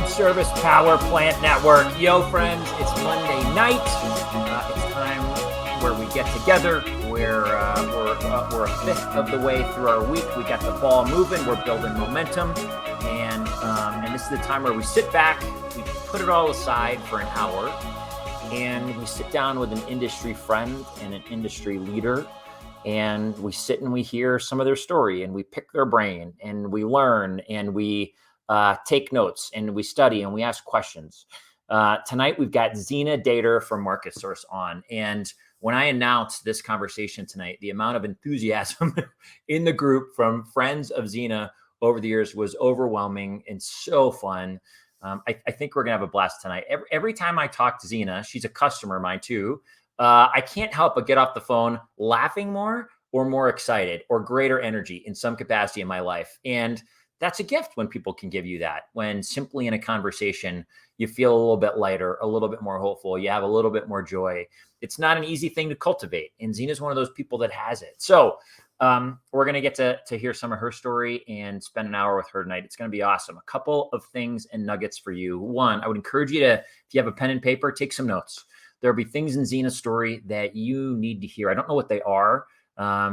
Food Service Power Plant Network. Yo, friends, it's Monday night. It's time where we get together. We're a fifth of the way through our week. We got the ball moving. We're building momentum, and this is the time where we sit back, we put it all aside for an hour, and we sit down with an industry friend and an industry leader. And we sit and we hear some of their story, and we pick their brain, and we learn, and we take notes, and we study, and we ask questions. Tonight, we've got Zena Dater from Market Source on. And when I announced this conversation tonight, the amount of enthusiasm in the group from friends of Zena over the years was overwhelming and so fun. I think we're going to have a blast tonight. Every time I talk to Zena, she's a customer of mine too. I can't help but get off the phone laughing more or more excited or greater energy in some capacity in my life. And that's a gift when people can give you that, when simply in a conversation, you feel a little bit lighter, a little bit more hopeful. You have a little bit more joy. It's not an easy thing to cultivate. And Zena's one of those people that has it. So we're going to get to hear some of her story and spend an hour with her tonight. It's going to be awesome. A couple of things and nuggets for you. One, I would encourage you to, if you have a pen and paper, take some notes. There'll be things in Zena's story that you need to hear. I don't know what they are.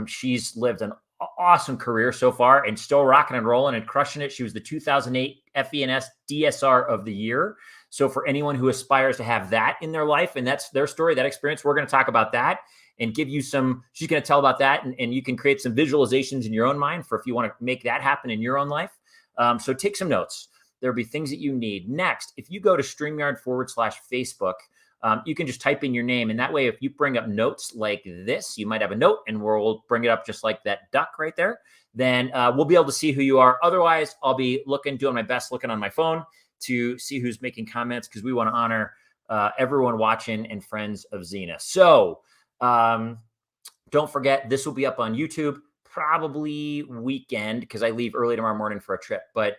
She's lived an awesome career so far and still rocking and rolling and crushing it. She was the 2008 FE&S DSR of the year. So for anyone who aspires to have that in their life, and that's their story, that experience, we're going to talk about that and give you some, she's going to tell about that. And you can create some visualizations in your own mind for if you want to make that happen in your own life. So take some notes. There'll be things that you need. Next, if you go to StreamYard/Facebook, you can just type in your name. And that way, if you bring up notes like this, you might have a note and we'll bring it up just like that duck right there. Then we'll be able to see who you are. Otherwise, I'll be doing my best looking on my phone to see who's making comments because we want to honor everyone watching and friends of Zena. So don't forget, this will be up on YouTube probably weekend because I leave early tomorrow morning for a trip. But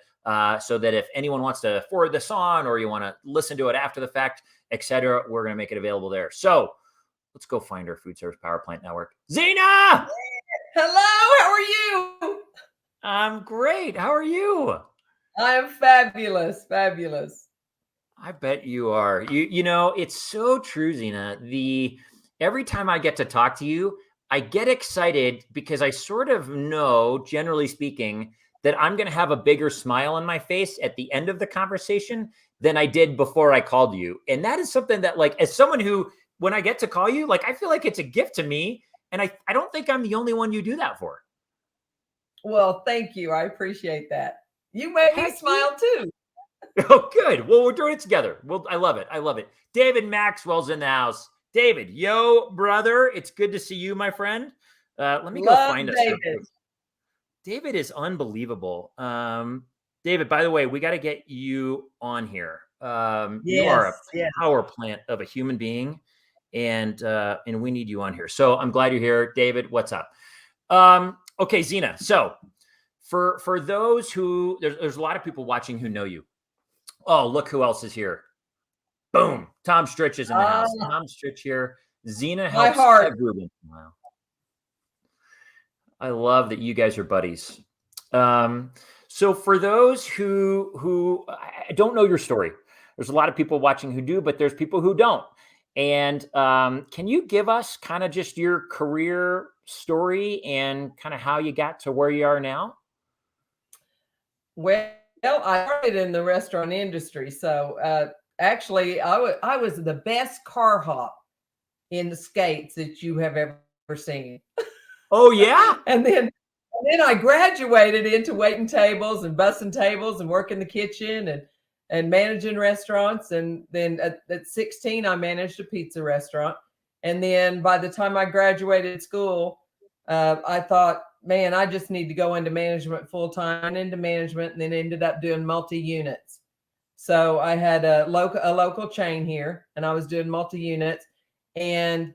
so that if anyone wants to forward this on or you want to listen to it after the fact, etc., we're going to make it available there. So let's go find our Food Service Power Plant Network. Zena! Hello, how are you? I'm great. How are you? I am fabulous, fabulous. I bet you are. You know, it's so true, Zena. Every time I get to talk to you, I get excited because I sort of know, generally speaking, that I'm going to have a bigger smile on my face at the end of the conversation than I did before I called you. And that is something that, like, as someone who, when I get to call you, like, I feel like it's a gift to me. And I don't think I'm the only one you do that for. Well, thank you. I appreciate that. You made me smile too. Oh, good. Well, we're doing it together. Well, I love it. I love it. David Maxwell's in the house. David, yo, brother. It's good to see you, my friend. Let me go find us. David is unbelievable. David, by the way, we got to get you on here. You are a power plant of a human being, and we need you on here. So I'm glad you're here. David, what's up? Okay, Zena. So for those who, there's a lot of people watching who know you. Oh, look who else is here. Boom. Tom Stritch is in the house. Tom Stritch here. Zena helps everyone. Wow. I love that you guys are buddies. So for those who don't know your story, there's a lot of people watching who do, but there's people who don't. And can you give us kind of just your career story and kind of how you got to where you are now? Well, I started in the restaurant industry. So actually, I was the best car hop in the Skates that you have ever seen. Oh, yeah? And then I graduated into waiting tables and bussing tables and working the kitchen and managing restaurants. And then at 16, I managed a pizza restaurant. And then by the time I graduated school, I thought, man, I just need to go into management full time and into management, and then ended up doing multi-units. So I had a local chain here, and I was doing multi-units, and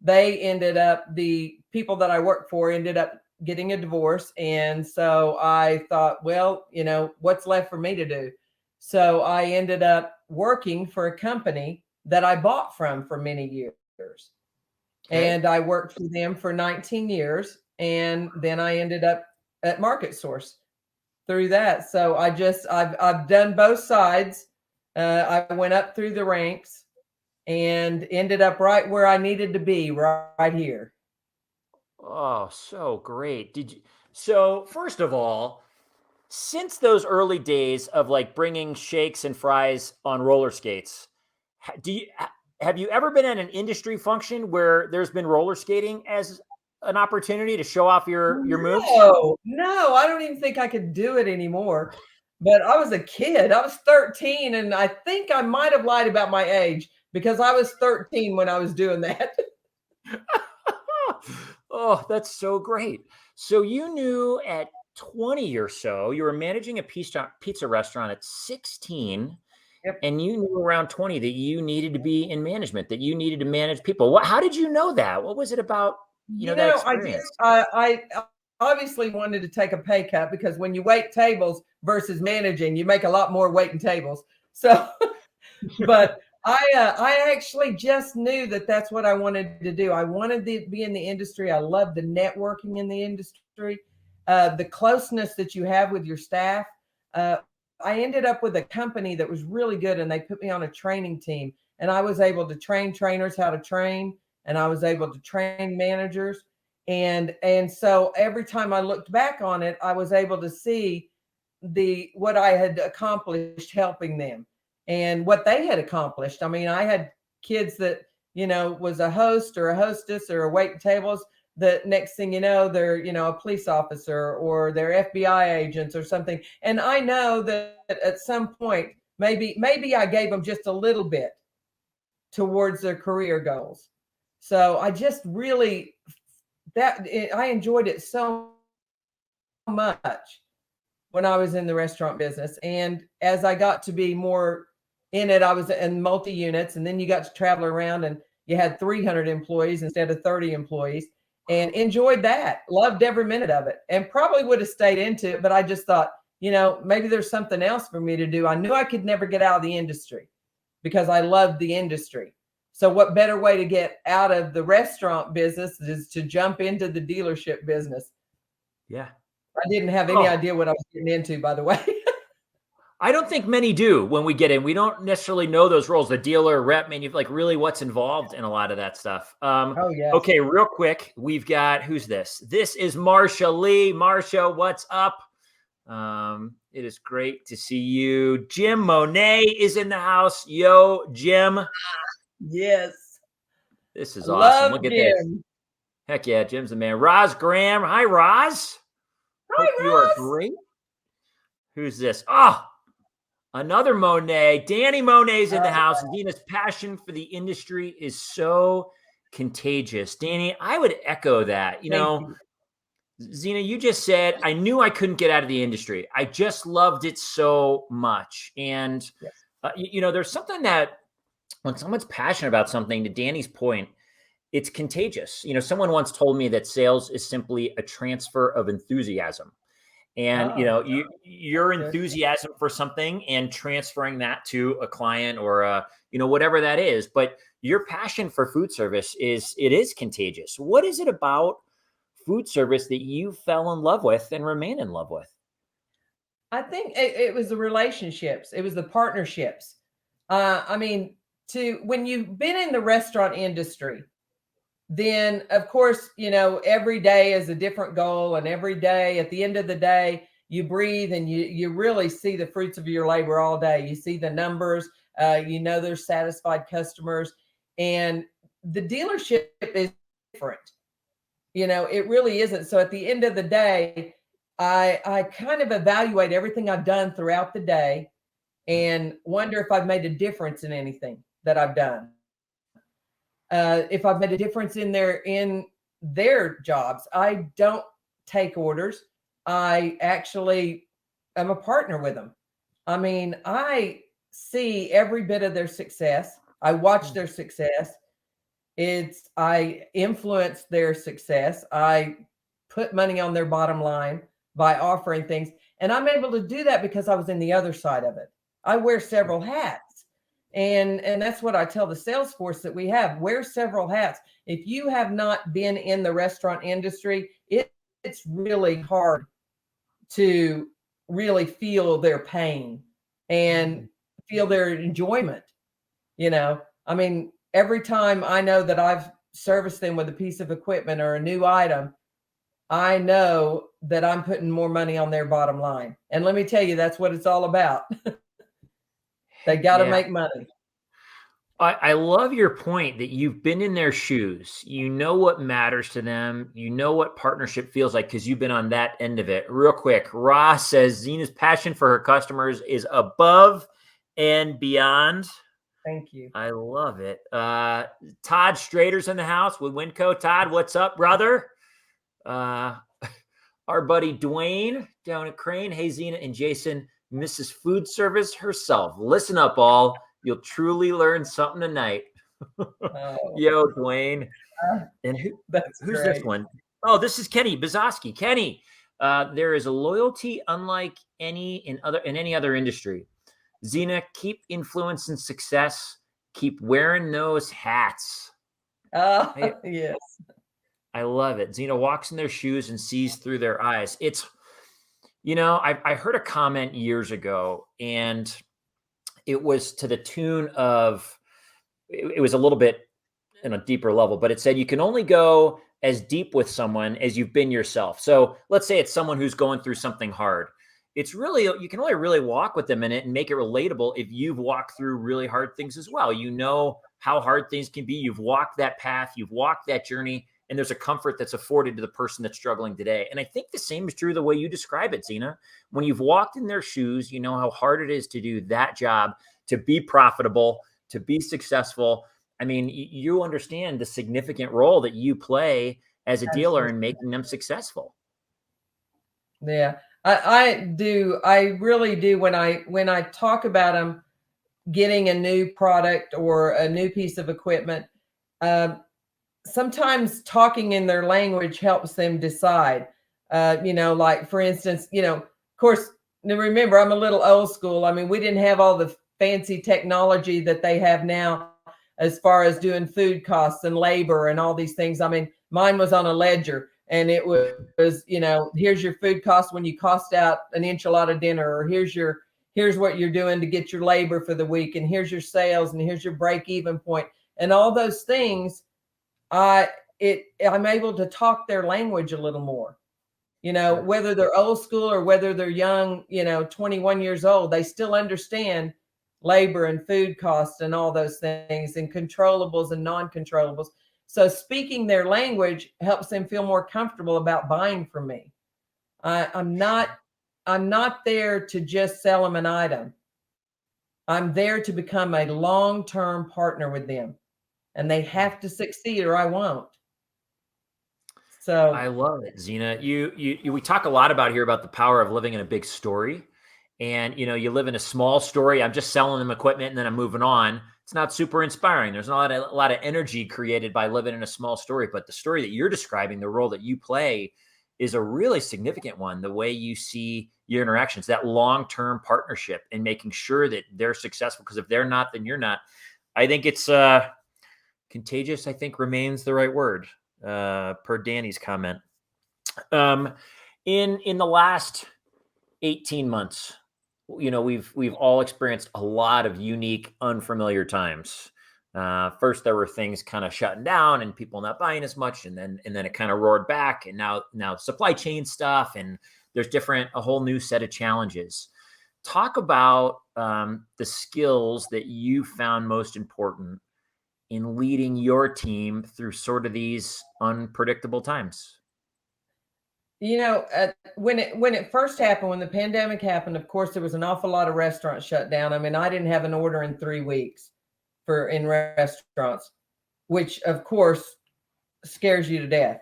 the people that I worked for ended up getting a divorce. And so I thought, well, what's left for me to do? So I ended up working for a company that I bought from for many years. Okay. And I worked for them for 19 years. And then I ended up at Market Source through that. So I've done both sides I went up through the ranks and ended up right where I needed to be, right here. Oh, so great. So first of all, since those early days of like bringing shakes and fries on roller skates, do you have you ever been at an industry function where there's been roller skating as an opportunity to show off your moves? No, no, I don't even think I could do it anymore. But I was a kid. I was 13, and I think I might have lied about my age because I was 13 when I was doing that. Oh, that's so great. So you knew at 20 or so, you were managing a pizza restaurant at 16, Yep. and you knew around 20 that you needed to be in management, that you needed to manage people. How did you know that? What was it about, that I did. experience? I obviously wanted to take a pay cut because when you wait tables versus managing, you make a lot more waiting tables. So, but I actually just knew that that's what I wanted to do. I wanted to be in the industry. I love the networking in the industry, the closeness that you have with your staff. Uh, I ended up with a company that was really good, and they put me on a training team, and I was able to train trainers how to train, and I was able to train managers, and so every time I looked back on it, I was able to see the what I had accomplished helping them and what they had accomplished. I mean, I had kids that, was a host or a hostess or a wait tables that next thing you know, they're, a police officer or they're FBI agents or something. And I know that at some point, maybe I gave them just a little bit towards their career goals. So I just really I enjoyed it so much when I was in the restaurant business. And as I got to be more in it, I was in multi units, and then you got to travel around and you had 300 employees instead of 30 employees, and enjoyed that. Loved every minute of it, and probably would have stayed into it. But I just thought, maybe there's something else for me to do. I knew I could never get out of the industry because I loved the industry. So, what better way to get out of the restaurant business is to jump into the dealership business? Yeah. I didn't have any Oh, idea what I was getting into, by the way. I don't think many do when we get in. We don't necessarily know those roles, the dealer, rep, like really what's involved in a lot of that stuff. Oh, yes. Okay, real quick, we've got, who's this? This is Marsha Lee. Marsha, what's up? It is great to see you. Jim Monet is in the house. Yo, Jim. Yes. This is awesome. Love Look at this. Jim. Heck yeah, Jim's the man. Roz Graham. Hi, Roz. Hi, Hope you are Ross. great. Who's this? Oh, another Monet. Danny Monet's in the house. Zena's passion for the industry is so contagious. Danny, I would echo that. Thank you. Zena, you just said, I knew I couldn't get out of the industry. I just loved it so much. And, Yes. there's something that when someone's passionate about something, to Danny's point, it's contagious. Someone once told me that sales is simply a transfer of enthusiasm. And Oh, your good. enthusiasm for something and transferring that to a client or whatever that is. But your passion for food service is contagious. What is it about food service that you fell in love with and remain in love with? I think it was the relationships. It was the partnerships. I mean, when you've been in the restaurant industry, then of course, every day is a different goal, and every day at the end of the day, you breathe and you really see the fruits of your labor all day. You see the numbers, there's satisfied customers, and the dealership is different. It really isn't. So at the end of the day, I kind of evaluate everything I've done throughout the day and wonder if I've made a difference in anything that I've done. If I've made a difference in their jobs. I don't take orders. I actually am a partner with them. I mean, I see every bit of their success. I watch their success. I influence their success. I put money on their bottom line by offering things. And I'm able to do that because I was in the other side of it. I wear several hats. And that's what I tell the sales force that we have. Wear several hats. If you have not been in the restaurant industry, it's really hard to really feel their pain. And feel their enjoyment. I mean, every time I know that I've serviced them with a piece of equipment or a new item, I know that I'm putting more money on their bottom line. And let me tell you, that's what it's all about. They got to make money. I love your point that you've been in their shoes. You know what matters to them. You know what partnership feels like because you've been on that end of it. Real quick, Ross says Zena's passion for her customers is above and beyond. Thank you. I love it. Todd Strader's in the house with Winco. Todd, what's up, brother? Our buddy Dwayne down at Crane. Hey, Zena and Jason, Mrs. Food Service herself. Listen up, all. You'll truly learn something tonight. Yo, Dwayne. And who's great. This one? Oh, this is Kenny Bizoski. Kenny, there is a loyalty unlike any in any other industry. Zena, keep influencing success. Keep wearing those hats. Yes. I love it. Zena walks in their shoes and sees through their eyes. It's, I heard a comment years ago, and it was to the tune of, it was a little bit in a deeper level, but it said you can only go as deep with someone as you've been yourself. So let's say it's someone who's going through something hard. It's really, you can only really walk with them in it and make it relatable if you've walked through really hard things as well. You know how hard things can be. You've walked that path, you've walked that journey, and there's a comfort that's afforded to the person that's struggling today. And I think the same is true the way you describe it, Zena. When you've walked in their shoes, you know how hard it is to do that job, to be profitable, to be successful. I mean, you understand the significant role that you play as a dealer in making them successful. Yeah, I do. I really do. When I talk about them getting a new product or a new piece of equipment, sometimes talking in their language helps them decide. Like for instance, of course, remember, I'm a little old school. I mean, we didn't have all the fancy technology that they have now as far as doing food costs and labor and all these things. I mean, mine was on a ledger, and it was, here's your food cost when you cost out an enchilada dinner, or here's what you're doing to get your labor for the week, and here's your sales, and here's your break even point, and all those things. I'm able to talk their language a little more, whether they're old school or whether they're young, 21 years old, they still understand labor and food costs and all those things, and controllables and non-controllables. So speaking their language helps them feel more comfortable about buying from me. I'm not there to just sell them an item. I'm there to become a long-term partner with them, and they have to succeed or I won't. So I love it, Zena. We talk a lot about here about the power of living in a big story. And, you live in a small story. I'm just selling them equipment and then I'm moving on. It's not super inspiring. There's not a lot of energy created by living in a small story. But the story that you're describing, the role that you play, is a really significant one. The way you see your interactions, that long-term partnership, and making sure that they're successful. Because if they're not, then you're not. I think it's contagious, I think, remains the right word, per Danny's comment. In the last 18 months, we've all experienced a lot of unique, unfamiliar times. First, there were things kind of shutting down and people not buying as much, and then it kind of roared back. And now supply chain stuff, and there's a whole new set of challenges. Talk about the skills that you found most important in leading your team through sort of these unpredictable times. When it first happened, when the pandemic happened, of course, there was an awful lot of restaurants shut down. I mean, I didn't have an order in 3 weeks in restaurants, which of course scares you to death.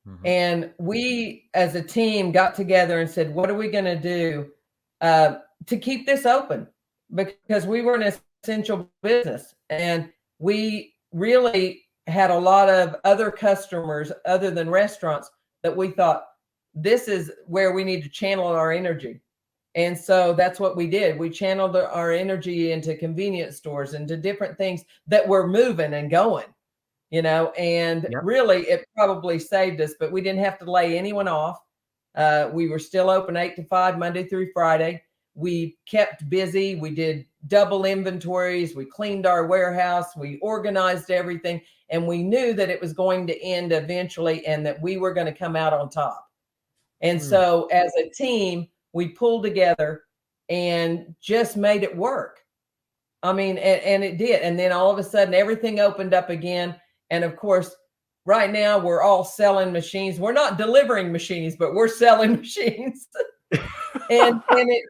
Mm-hmm. And we as a team got together and said, what are we going to do to keep this open? Because we were an essential business, and we really had a lot of other customers other than restaurants that we thought, this is where we need to channel our energy. And so that's what we did. We channeled our energy into convenience stores, into different things that were moving and going, and yep. Really it probably saved us, but we didn't have to lay anyone off. We were still open 8 to 5, Monday through Friday. We kept busy. We did double inventories. We cleaned our warehouse. We organized everything. And we knew that it was going to end eventually and that we were going to come out on top. And so as a team, we pulled together and just made it work. I mean, and it did. And then all of a sudden, everything opened up again. And of course, right now, we're all selling machines. We're not delivering machines, but we're selling machines. and it,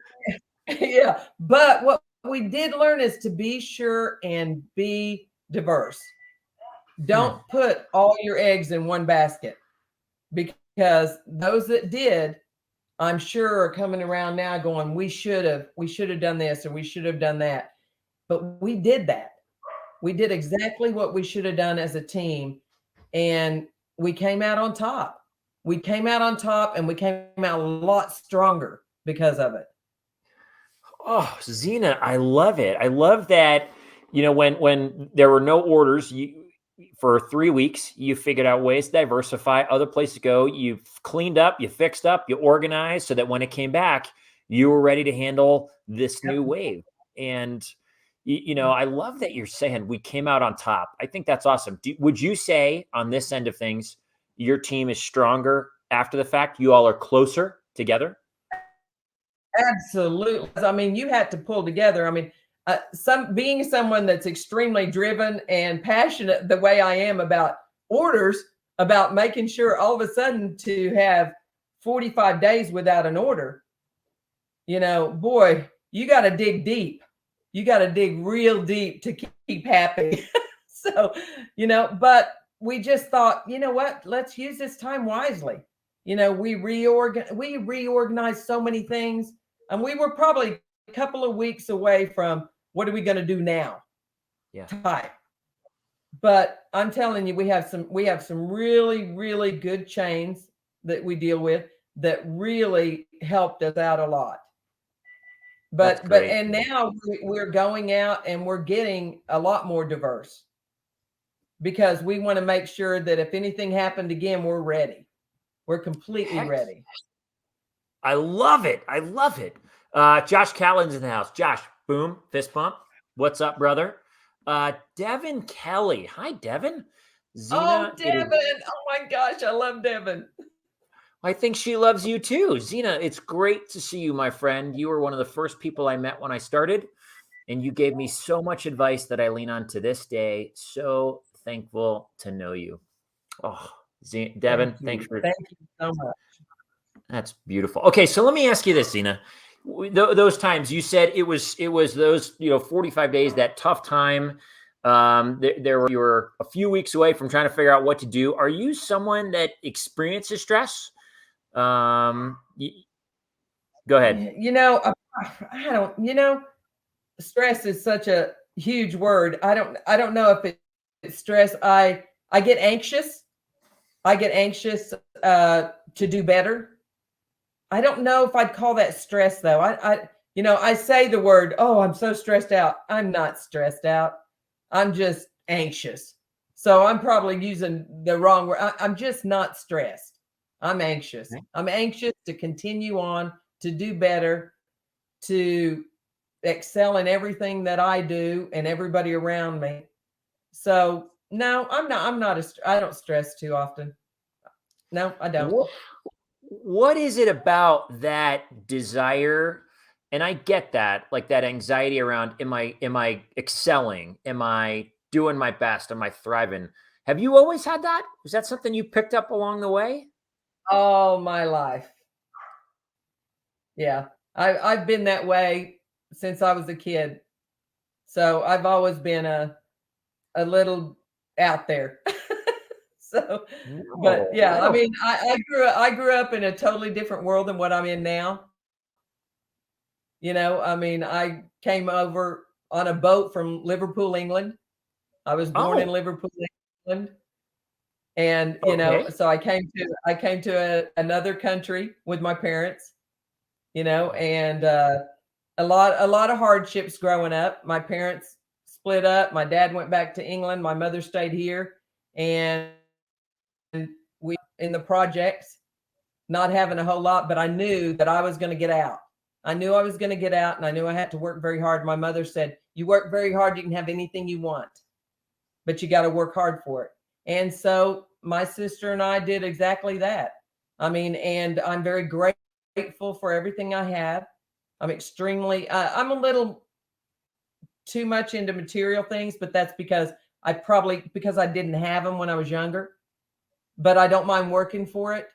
yeah. But what we did learn is to be sure and be diverse. Don't put all your eggs in one basket, because those that did, I'm sure, are coming around now going, we should have done this, or we should have done that. But we did that. We did exactly what we should have done as a team. And we came out on top. We came out on top, and we came out a lot stronger because of it. Oh, Zena, I love it. I love that, when there were no orders, for 3 weeks, you figured out ways to diversify, other places to go. You cleaned up, you fixed up, you organized so that when it came back, you were ready to handle this new wave. And, I love that you're saying we came out on top. I think that's awesome. Would you say on this end of things, your team is stronger after the fact? You all are closer together? Absolutely. I mean, you had to pull together. I mean, being someone that's extremely driven and passionate the way I am about orders, about making sure all of a sudden to have 45 days without an order, boy, you got to dig deep. You got to dig real deep to keep happy. So, but we just thought, you know what, let's use this time wisely. We reorganized so many things, and we were probably a couple of weeks away from what are we going to do now? Yeah. Type. But I'm telling you, we have some really, really good chains that we deal with that really helped us out a lot. But now we're going out and we're getting a lot more diverse, because we want to make sure that if anything happened again, we're ready. We're completely ready. I love it. I love it. Josh Callan's in the house. Josh, boom, fist pump. What's up, brother? Devin Kelly. Hi, Devin. Zena, Devin. Oh my gosh, I love Devin. I think she loves you too. Zena, it's great to see you, my friend. You were one of the first people I met when I started, and you gave me so much advice that I lean on to this day. So thankful to know you. Oh, Devin, thank you so much. That's beautiful. Okay, so let me ask you this, Zena. Those times you said it was those 45 days, that tough time. You were a few weeks away from trying to figure out what to do. Are you someone that experiences stress? Go ahead. I don't. Stress is such a huge word. I don't know if it's stress. I get anxious. I get anxious to do better. I don't know if I'd call that stress, though. I say the word, oh, I'm so stressed out. I'm not stressed out. I'm just anxious. So I'm probably using the wrong word. I'm just not stressed. I'm anxious. Okay. I'm anxious to continue on, to do better, to excel in everything that I do and everybody around me. So no, I don't stress too often. No, I don't. What is it about that desire? And I get that, like that anxiety around, am I excelling? Am I doing my best? Am I thriving? Have you always had that? Was that something you picked up along the way? All my life. Yeah. I've been that way since I was a kid. So I've always been a little out there. So, but yeah, I mean, I grew up in a totally different world than what I'm in now. I mean, I came over on a boat from Liverpool, England. I was born in Liverpool, England. And, so I came to another country with my parents, and a lot of hardships growing up. My parents split up. My dad went back to England. My mother stayed here. And we in the projects, not having a whole lot, but I knew that I was going to get out. I knew I was going to get out, and I knew I had to work very hard. My mother said, you work very hard, you can have anything you want, but you got to work hard for it. And so my sister and I did exactly that. I mean, and I'm very grateful for everything I have. I'm extremely, I'm a little too much into material things, but that's because because I didn't have them when I was younger, but I don't mind working for it.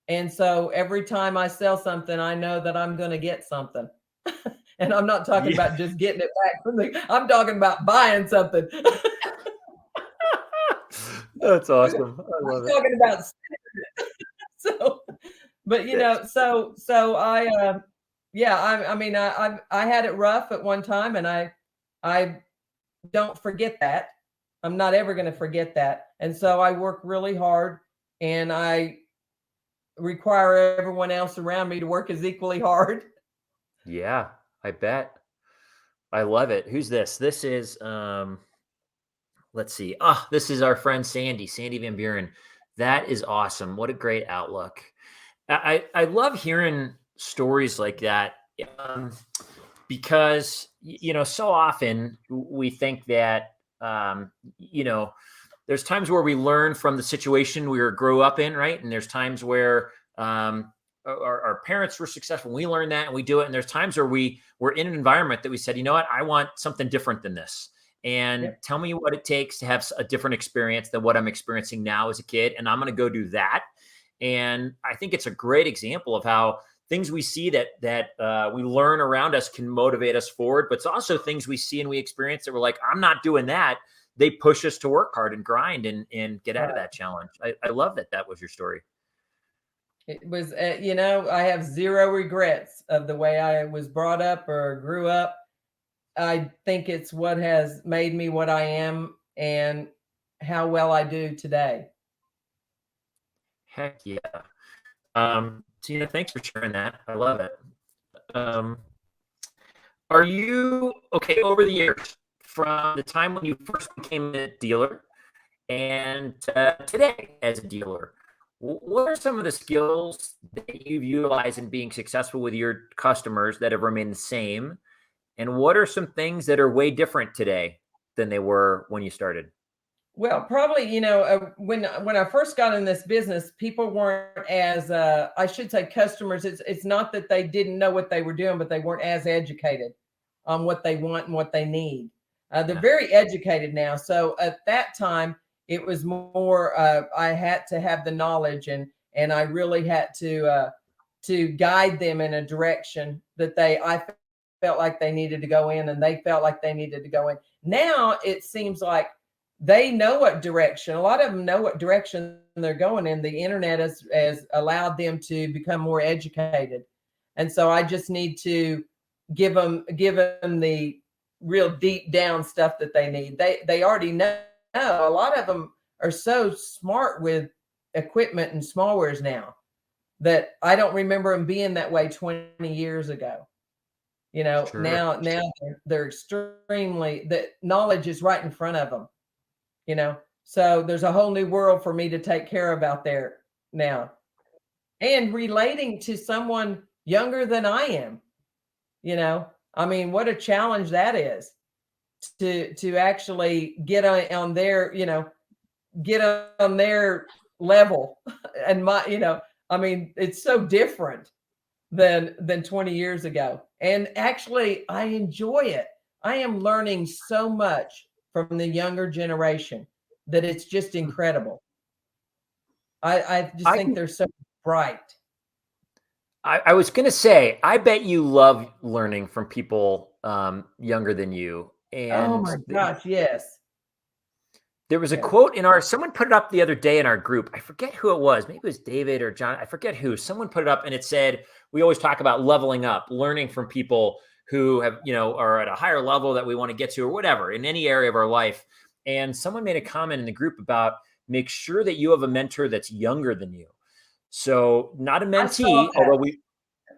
And so every time I sell something, I know that I'm going to get something. And I'm not talking about just getting it back from I'm talking about buying something. That's awesome. I love I'm it. talking about so, but so I, yeah, I mean, I had it rough at one time, and I don't forget that. I'm not ever going to forget that. And so I work really hard, and I require everyone else around me to work as equally hard. Yeah, I bet. I love it. Who's this? This is let's see. This is our friend Sandy Van Buren. That is awesome. What a great outlook. I love hearing stories like that, um, because so often we think that there's times where we learn from the situation we grew up in, right? And there's times where our parents were successful. We learn that and we do it. And there's times where we're in an environment that we said, you know what, I want something different than this. And Yep. tell me what it takes to have a different experience than what I'm experiencing now as a kid. And I'm going to go do that. And I think it's a great example of how things we see that we learn around us can motivate us forward. But it's also things we see and we experience that we're like, I'm not doing that. They push us to work hard and grind and get out of that challenge. I love that was your story. It was, I have zero regrets of the way I was brought up or grew up. I think it's what has made me what I am and how well I do today. Heck yeah. Tina, thanks for sharing that. I love it. Um, are you okay over the years from the time when you first became a dealer and today as a dealer? What are some of the skills that you've utilized in being successful with your customers that have remained the same? And what are some things that are way different today than they were when you started? Well, probably, when I first got in this business, people weren't as I should say customers. It's not that they didn't know what they were doing, but they weren't as educated on what they want and what they need. They're Yeah, very educated now. So at that time, it was more I had to have the knowledge, and I really had to guide them in a direction that I felt like they needed to go in, and they felt like they needed to go in. Now it seems like they know what direction. A lot of them know what direction they're going in. The internet has allowed them to become more educated, and so I just need to give them the real deep down stuff that they need. They already know. A lot of them are so smart with equipment and smallwares now that I don't remember them being that way 20 years ago. sure. Now they're extremely, the knowledge is right in front of them. So there's a whole new world for me to take care of out there now, and relating to someone younger than I am. I mean, what a challenge that is to actually get on their, get on their level. And I mean, it's so different than 20 years ago, and actually I enjoy it. I am learning so much from the younger generation that it's just incredible. I just I think can they're so bright. I was going to say, I bet you love learning from people younger than you. Oh And my gosh, yes. there was a Yes. quote someone put it up the other day in our group. I forget who it was. Maybe it was David or John. I forget who. Someone put it up and it said, we always talk about leveling up, learning from people who have, are at a higher level that we want to get to or whatever in any area of our life. And someone made a comment in the group about make sure that you have a mentor that's younger than you. So not a I saw mentee, that. although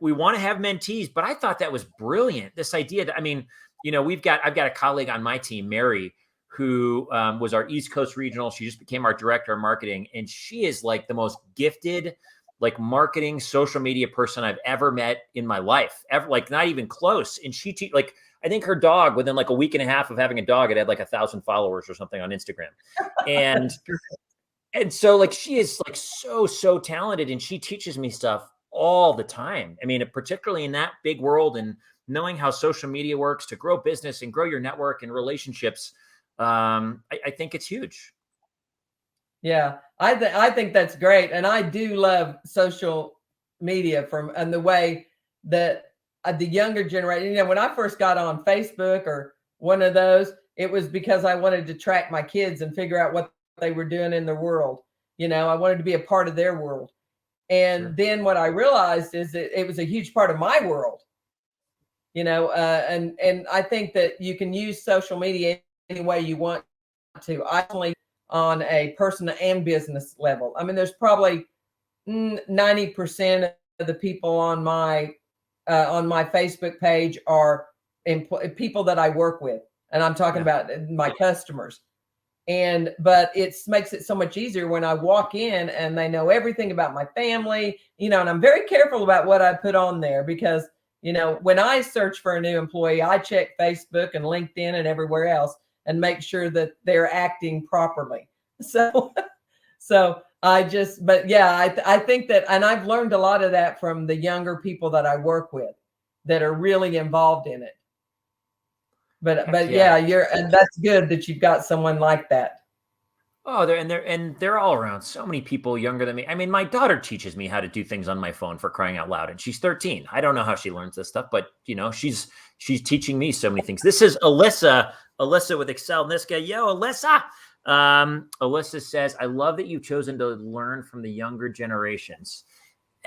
we want to have mentees, but I thought that was brilliant. This idea that, I mean, I've got a colleague on my team, Mary, who was our East Coast regional. She just became our director of marketing, and she is like the most gifted, like marketing social media person I've ever met in my life, ever, like not even close. And she like, I think her dog, within like a week and a half of having a dog, it had like 1,000 followers or something on Instagram. And so like, she is like so talented, and she teaches me stuff all the time. I mean, particularly in that big world, and knowing how social media works to grow business and grow your network and relationships. I think it's huge. Yeah, I think that's great, and I do love social media and the way that the younger generation. You know, when I first got on Facebook or one of those, it was because I wanted to track my kids and figure out what they were doing in the world. You know, I wanted to be a part of their world. And then what I realized is that it was a huge part of my world. You know, and I think that you can use social media any way you want to. I only on a personal and business level. I mean, there's probably 90% of the people on my Facebook page are people that I work with, and I'm talking about my customers. But it makes it so much easier when I walk in and they know everything about my family, you know, and I'm very careful about what I put on there because, you know, when I search for a new employee, I check Facebook and LinkedIn and everywhere else and make sure that they're acting properly. So, but yeah, I think that, and I've learned a lot of that from the younger people that I work with that are really involved in it. But yeah, and that's good that you've got someone like that. Oh, they're all around. So many people younger than me. I mean, my daughter teaches me how to do things on my phone, for crying out loud, and she's 13. I don't know how she learns this stuff, but you know, she's teaching me so many things. This is Alyssa with Excel Niska. Yo, Alyssa. Alyssa says, I love that you've chosen to learn from the younger generations.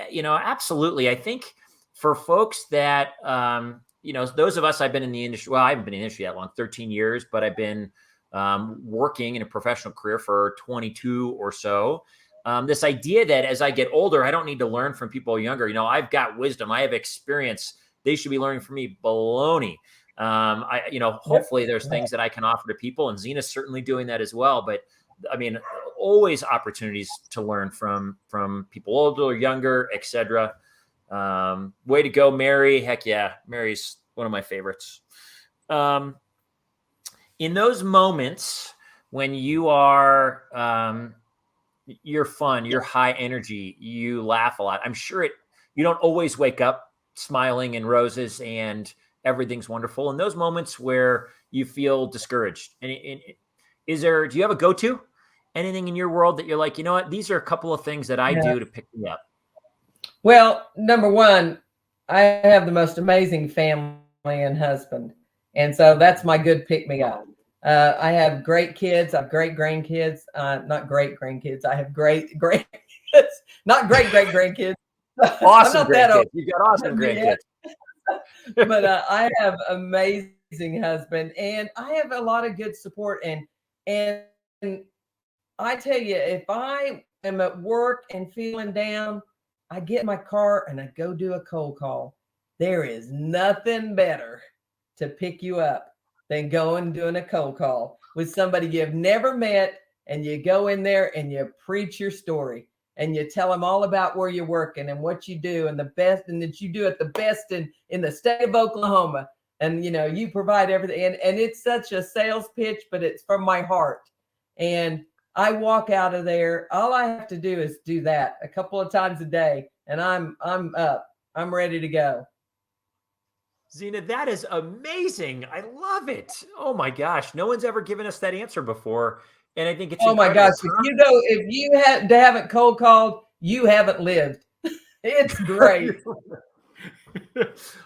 You know, absolutely. I think for folks that, you know, those of us, I've been in the industry. Well, I haven't been in the industry that long, 13 years, but I've been working in a professional career for 22 or so. This idea that as I get older, I don't need to learn from people younger. You know, I've got wisdom, I have experience. They should be learning from me. Baloney. You know, hopefully there's things that I can offer to people, and Zena's certainly doing that as well. But I mean, always opportunities to learn from people older or younger, etc. Way to go, Mary. Heck yeah. Mary's one of my favorites. In those moments when you are, you're fun, you're high energy, you laugh a lot. I'm sure you don't always wake up smiling and roses and everything's wonderful. In those moments where you feel discouraged, do you have a go-to? Anything in your world that you're like, you know what, these are a couple of things that I do to pick me up? Well, number one, I have the most amazing family and husband. And so that's my good pick me up. I have great kids. I have great grandkids. Not great grandkids. I have great kids. Not great grandkids. Awesome grandkids. You've got awesome grandkids. But I have amazing husband, and I have a lot of good support. And I tell you, if I am at work and feeling down, I get in my car and I go do a cold call. There is nothing better to pick you up than going doing a cold call with somebody you've never met, and you go in there and you preach your story and you tell them all about where you're working and what you do and the best, and that you do it the best in the state of Oklahoma. And, you know, you provide everything. And it's such a sales pitch, but it's from my heart. And I walk out of there. All I have to do is do that a couple of times a day, and I'm up. I'm ready to go. Zena, that is amazing. I love it. Oh my gosh. No one's ever given us that answer before. And I think it's my gosh. If you haven't cold called, you haven't lived. It's great.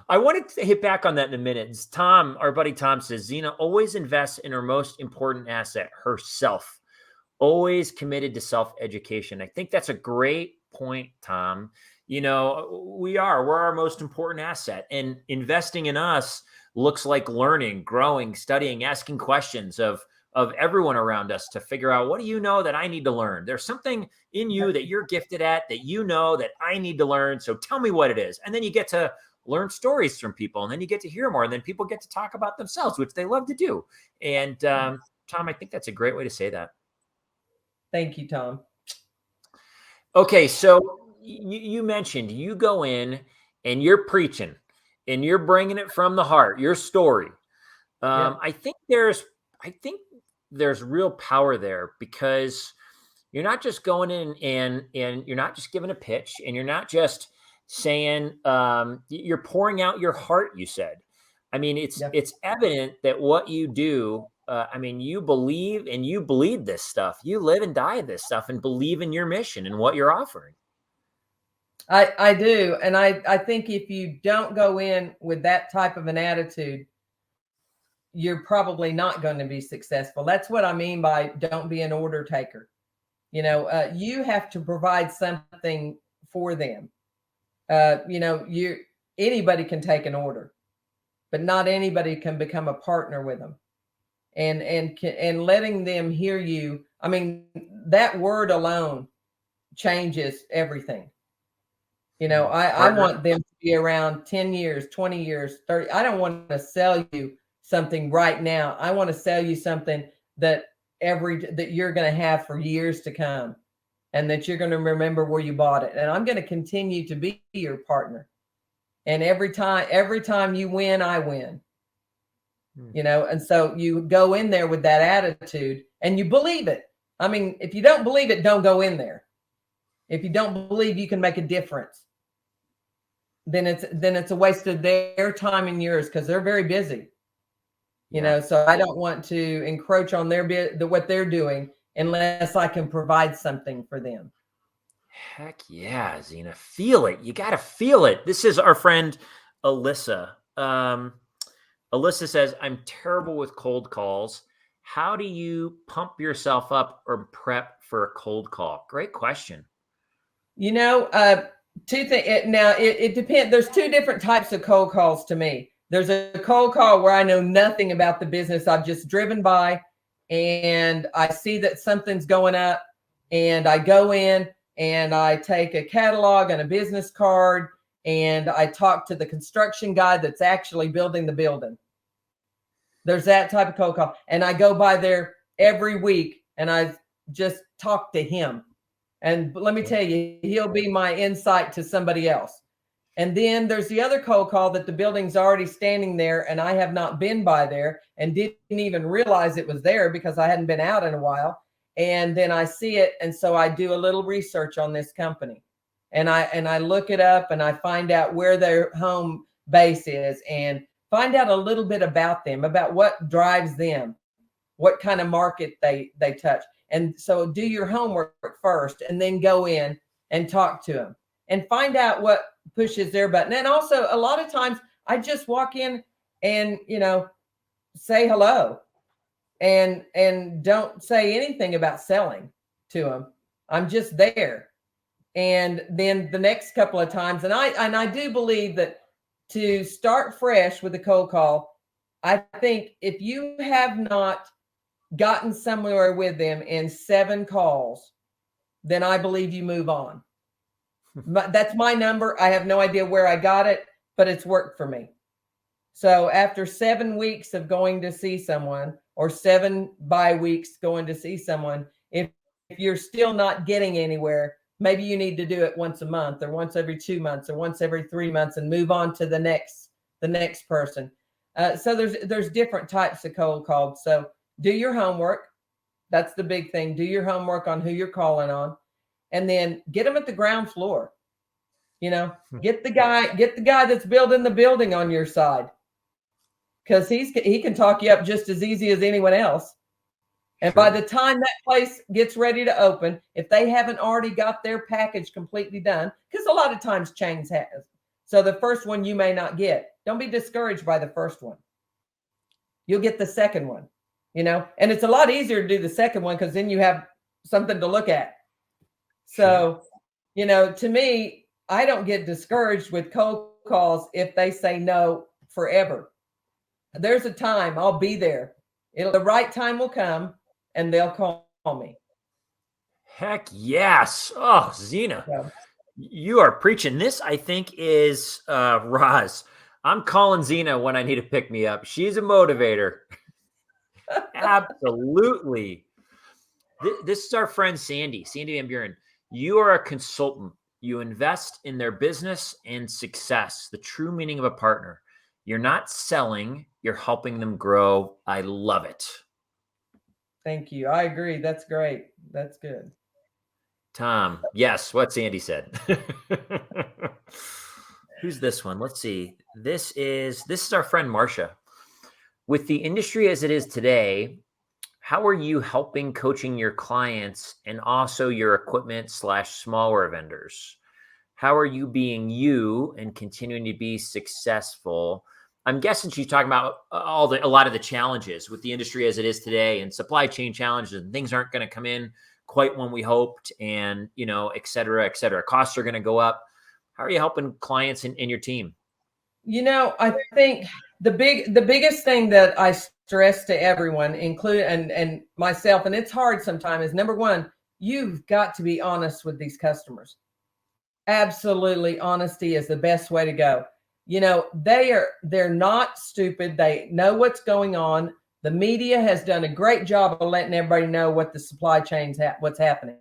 I wanted to hit back on that in a minute. Tom, our buddy Tom, says Zena always invests in her most important asset, herself. Always committed to self-education. I think that's a great point, Tom. You know, we're our most important asset, and investing in us looks like learning, growing, studying, asking questions of everyone around us to figure out, what do you know that I need to learn? There's something in you that you're gifted at that you know that I need to learn. So tell me what it is. And then you get to learn stories from people, and then you get to hear more, and then people get to talk about themselves, which they love to do. And Tom, I think that's a great way to say that. Thank you, Tom. Okay, so you mentioned you go in and you're preaching and you're bringing it from the heart, your story. Yep. I think there's real power there because you're not just going in and you're not just giving a pitch and you're not just saying you're pouring out your heart. You said, I mean, Yep. it's evident that what you do. I mean, you believe and you bleed this stuff. You live and die this stuff and believe in your mission and what you're offering. I do. And I think if you don't go in with that type of an attitude, you're probably not going to be successful. That's what I mean by don't be an order taker. You have to provide something for them. You anybody can take an order, but not anybody can become a partner with them. And letting them hear you. I mean, that word alone changes everything. I Partner. want them to be around 10 years, 20 years, 30. I don't want to sell you something right now. I want to sell you something that you're going to have for years to come and that you're going to remember where you bought it. And I'm going to continue to be your partner. And every time you win, I win. And so you go in there with that attitude and you believe it. I mean, if you don't believe it, don't go in there. If you don't believe you can make a difference, then it's a waste of their time and yours because they're very busy. So I don't want to encroach on what they're doing unless I can provide something for them. Heck yeah, Zena. Feel it. You got to feel it. This is our friend Alyssa. Alyssa says, I'm terrible with cold calls. How do you pump yourself up or prep for a cold call? Great question. Two things. Now, it depends. There's two different types of cold calls to me. There's a cold call where I know nothing about the business. I've just driven by and I see that something's going up and I go in and I take a catalog and a business card and I talk to the construction guy that's actually building the building. There's that type of cold call. And I go by there every week and I just talk to him. And let me tell you, he'll be my insight to somebody else. And then there's the other cold call that the building's already standing there and I have not been by there and didn't even realize it was there because I hadn't been out in a while. And then I see it. And so I do a little research on this company and I look it up and I find out where their home base is and find out a little bit about them, about what drives them, what kind of market they touch. And so do your homework first and then go in and talk to them and find out what pushes their button. And also a lot of times I just walk in and, say hello and don't say anything about selling to them. I'm just there. And then the next couple of times, and I do believe that to start fresh with a cold call, I think if you have not gotten somewhere with them in 7 calls, then I believe you move on. That's my number. I have no idea where I got it, but it's worked for me. So after 7 weeks of going to see someone or 7 bi-weeks going to see someone, if you're still not getting anywhere, maybe you need to do it once a month or once every 2 months or once every 3 months and move on to the next person. So there's different types of cold calls. So do your homework. That's the big thing. Do your homework on who you're calling on, and then get them at the ground floor. Get the guy that's building the building on your side, because he can talk you up just as easy as anyone else. And by the time that place gets ready to open, if they haven't already got their package completely done, because a lot of times chains have. So the first one you may not get. Don't be discouraged by the first one. You'll get the second one. And it's a lot easier to do the second one because then you have something to look at. So, to me, I don't get discouraged with cold calls if they say no forever. There's a time I'll be there. The right time will come and they'll call me. Heck yes. Oh, Zena, you are preaching. This, I think, is Roz. I'm calling Zena when I need to pick me up. She's a motivator. Absolutely. This is our friend Sandy Van Buren. You are a consultant. You invest in their business and success, the true meaning of a partner. You're not selling, you're helping them grow. I love it. Thank you. I agree. That's great. That's good. Tom, yes, what Andy said. Who's this one? Let's see. This is our friend Marcia. With the industry as it is today, how are you helping coaching your clients and also your equipment / smaller vendors? How are you being you and continuing to be successful? I'm guessing she's talking about a lot of the challenges with the industry as it is today and supply chain challenges, and things aren't going to come in quite when we hoped, and et cetera, et cetera. Costs are going to go up. How are you helping clients in your team? I think the biggest thing that I stress to everyone, including and myself, and it's hard sometimes, is number one, you've got to be honest with these customers. Absolutely, honesty is the best way to go. They're not stupid. They know what's going on. The media has done a great job of letting everybody know what the supply chain's what's happening.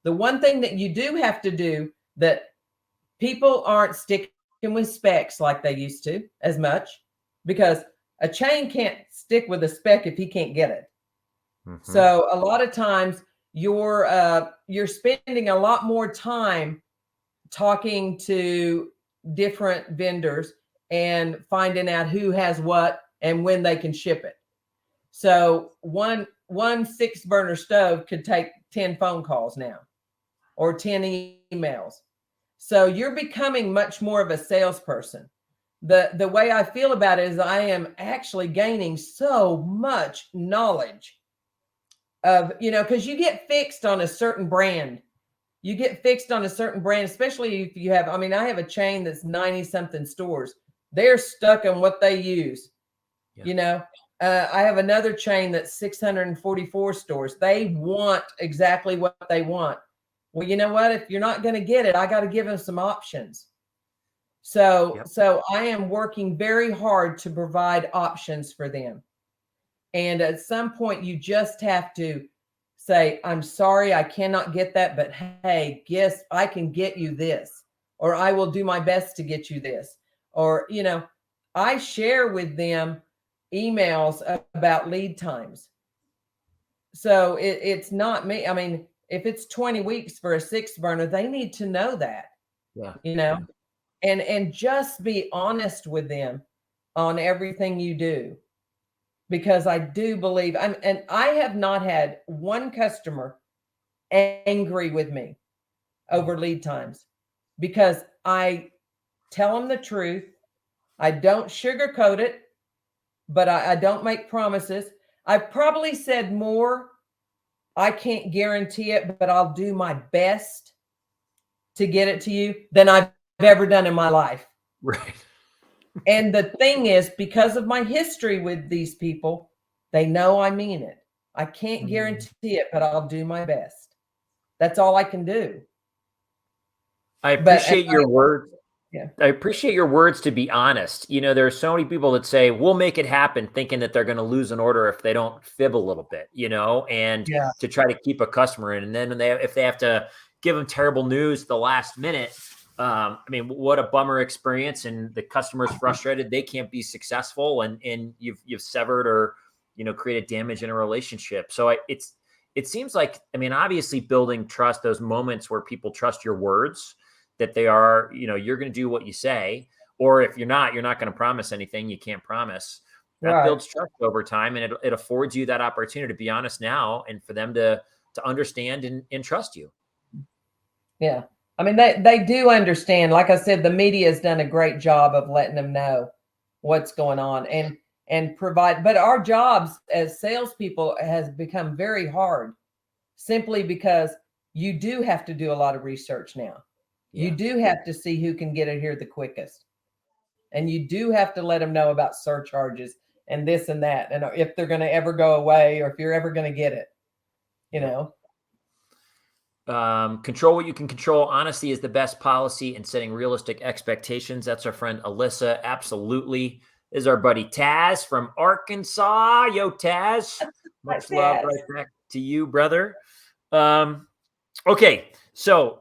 The one thing that you do have to do that people aren't sticking with specs like they used to as much, because a chain can't stick with a spec if he can't get it. Mm-hmm. So a lot of times you're spending a lot more time talking to different vendors and finding out who has what and when they can ship it. So one 6-burner stove could take 10 phone calls now or 10 emails. So you're becoming much more of a salesperson. The way I feel about it is I am actually gaining so much knowledge of, because you get fixed on a certain brand. You get fixed on a certain brand, especially if you have, I have a chain that's 90 something stores. They're stuck on what they use. Yeah. I have another chain that's 644 stores. They want exactly what they want. Well, you know what? If you're not going to get it, I got to give them some options. So I am working very hard to provide options for them. And at some point, you just have to say, I'm sorry, I cannot get that, but hey, guess I can get you this, or I will do my best to get you this. Or, I share with them emails about lead times. So it's not me. If it's 20 weeks for a 6-burner, they need to know that, and just be honest with them on everything you do. Because I do believe, and I have not had one customer angry with me over lead times, because I tell them the truth. I don't sugarcoat it, but I don't make promises. I've probably said more, I can't guarantee it, but I'll do my best to get it to you, than I've ever done in my life. Right. And the thing is, because of my history with these people, they know I mean it. I can't guarantee it, but I'll do my best. That's all I can do. I appreciate your words. Yeah. I appreciate your words to be honest. There are so many people that say, we'll make it happen, thinking that they're going to lose an order if they don't fib a little bit, and to try to keep a customer in. And then if they have to give them terrible news at the last minute, what a bummer experience, and the customer's frustrated. They can't be successful, and you've severed or, created damage in a relationship. So it seems like, obviously building trust, those moments where people trust your words, that they are, you're going to do what you say, or if you're not going to promise anything, you can't promise. That builds trust over time, and it affords you that opportunity to be honest now, and for them to understand and trust you. Yeah. They do understand. Like I said, the media has done a great job of letting them know what's going on and provide. But our jobs as salespeople has become very hard, simply because you do have to do a lot of research now. Yeah. You do have to see who can get it here the quickest. And you do have to let them know about surcharges and this and that, and if they're going to ever go away, or if you're ever going to get it, Control what you can control. Honesty is the best policy, and setting realistic expectations. That's our friend Alyssa. Absolutely. This is our buddy Taz from Arkansas. Yo, Taz. Much love right back to you, brother. Okay. So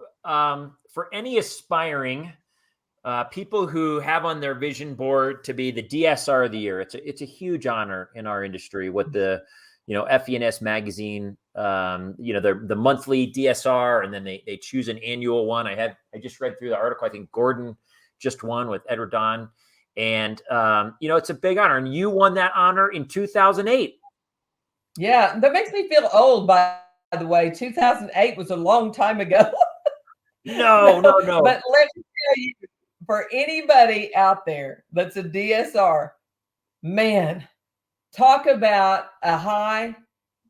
for any aspiring people who have on their vision board to be the DSR of the year, it's a huge honor in our industry. What the FE&S magazine, the monthly DSR, and then they choose an annual one. I just read through the article. I think Gordon just won with Edward Don, and it's a big honor. And you won that honor in 2008. Yeah, that makes me feel old. By the way, 2008 was a long time ago. No. But let me tell you, for anybody out there that's a DSR, man, talk about a high.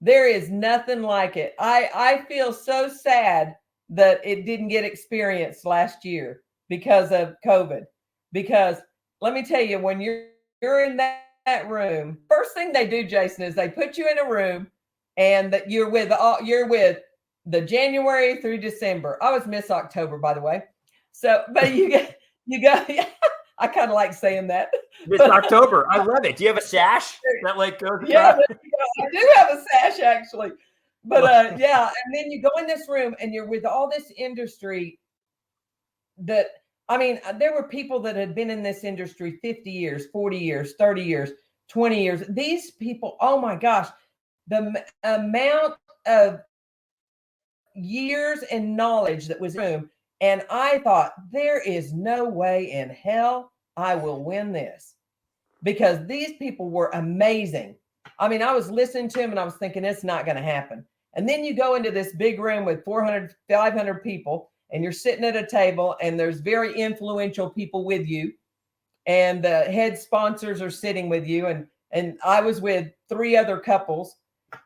There is nothing like it. I feel so sad that it didn't get experienced last year because of COVID. Because let me tell you, when you're in that room, first thing they do, Jason, is they put you in a room and that you're with the January through December. I was Miss October, by the way. So, but you go. Yeah, I kind of like saying that. Miss October, I love it. Do you have a sash that goes? Yeah, I do have a sash actually. But yeah, and then you go in this room and you're with all this industry that, I mean, there were people that had been in this industry 50 years, 40 years, 30 years, 20 years. These people, oh my gosh, the amount of years and knowledge that was in the room. And I thought, there is no way in hell I will win this, because these people were amazing. I mean, I was listening to them and I was thinking, it's not going to happen. And then you go into this big room with 400, 500 people, and you're sitting at a table and there's very influential people with you. And the head sponsors are sitting with you. And I was with 3 other couples.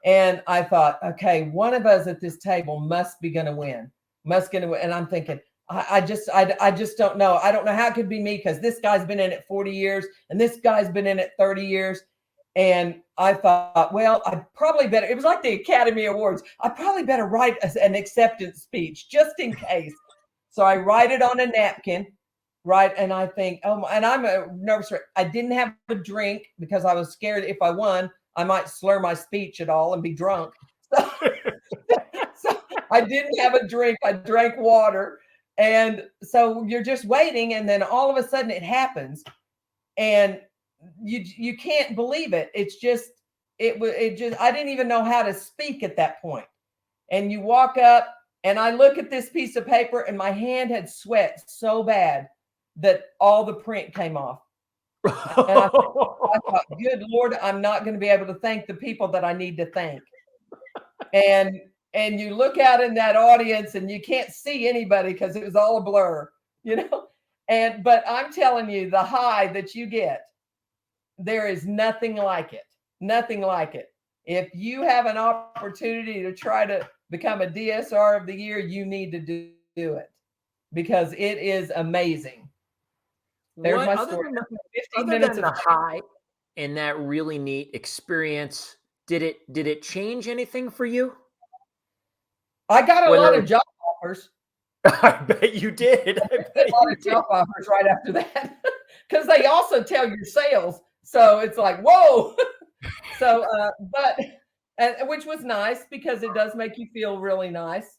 And I thought, okay, one of us at this table must be going to win. And I'm thinking, I just don't know. I don't know how it could be me, because this guy's been in it 40 years and this guy's been in it 30 years. And I thought, well, I probably better, it was like the Academy Awards. I probably better write an acceptance speech just in case. So I write it on a napkin, right? And I think, and I'm nervous. I didn't have a drink because I was scared if I won, I might slur my speech at all and be drunk. So I didn't have a drink. I drank water. And so you're just waiting. And then all of a sudden it happens. And you can't believe it. It's just, I didn't even know how to speak at that point. And you walk up and I look at this piece of paper and my hand had sweat so bad that all the print came off. And I thought, good Lord, I'm not going to be able to thank the people that I need to thank. And you look out in that audience and you can't see anybody because it was all a blur, but I'm telling you, the high that you get, there is nothing like it. Nothing like it. If you have an opportunity to try to become a DSR of the year, you need to do it, because it is amazing. There's my story. Other than the high and that really neat experience, did it change anything for you? I got a lot of job offers. I bet you did. I got a lot of job offers right after that, because they also tell your sales. So it's like, whoa. So, which was nice, because it does make you feel really nice.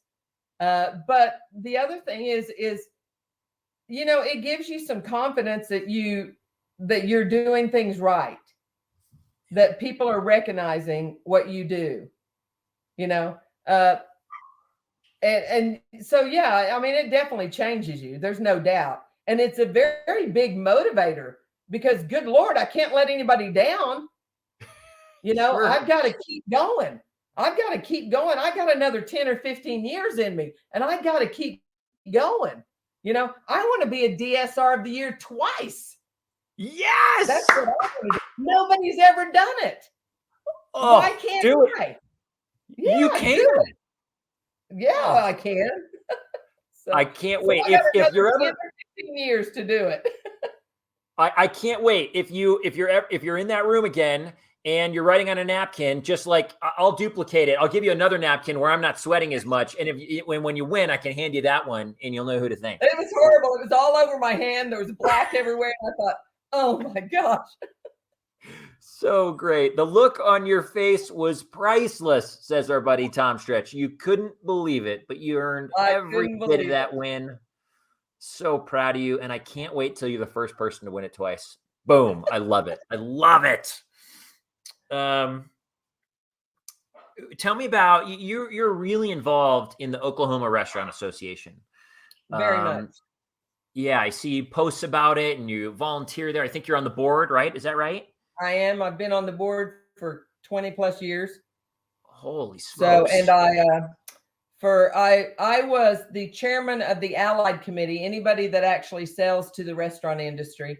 But the other thing is, it gives you some confidence that you're doing things right, that people are recognizing what you do, and so, yeah, I mean, it definitely changes you. There's no doubt. And it's a very, very big motivator, because good Lord, I can't let anybody down. Sure. I've got to keep going. I got another 10 or 15 years in me, and I got to keep going. I want to be a DSR of the year twice. Yes. That's what I want to do. Nobody's ever done it. Oh, why can't do I? It. Yeah, you can. Yeah, I can. So, I can't wait. If you're ever 15 years to do it. I can't wait. If you're in that room again and you're writing on a napkin, just like I'll duplicate it. I'll give you another napkin where I'm not sweating as much. And when you win, I can hand you that one and you'll know who to thank. It was horrible. It was all over my hand. There was black everywhere. I thought, oh my gosh. So great. The look on your face was priceless, says our buddy Tom Stretch. You couldn't believe it, but you earned every bit of that win. So proud of you. And I can't wait till you're the first person to win it twice. Boom. I love it. I love it. Tell me about you're really involved in the Oklahoma Restaurant Association. Very much. Yeah, I see posts about it and you volunteer there. I think you're on the board, right? Is that right? I am. I've been on the board for 20 plus years. Holy So, smokes. and I was the chairman of the Allied Committee, anybody that actually sells to the restaurant industry,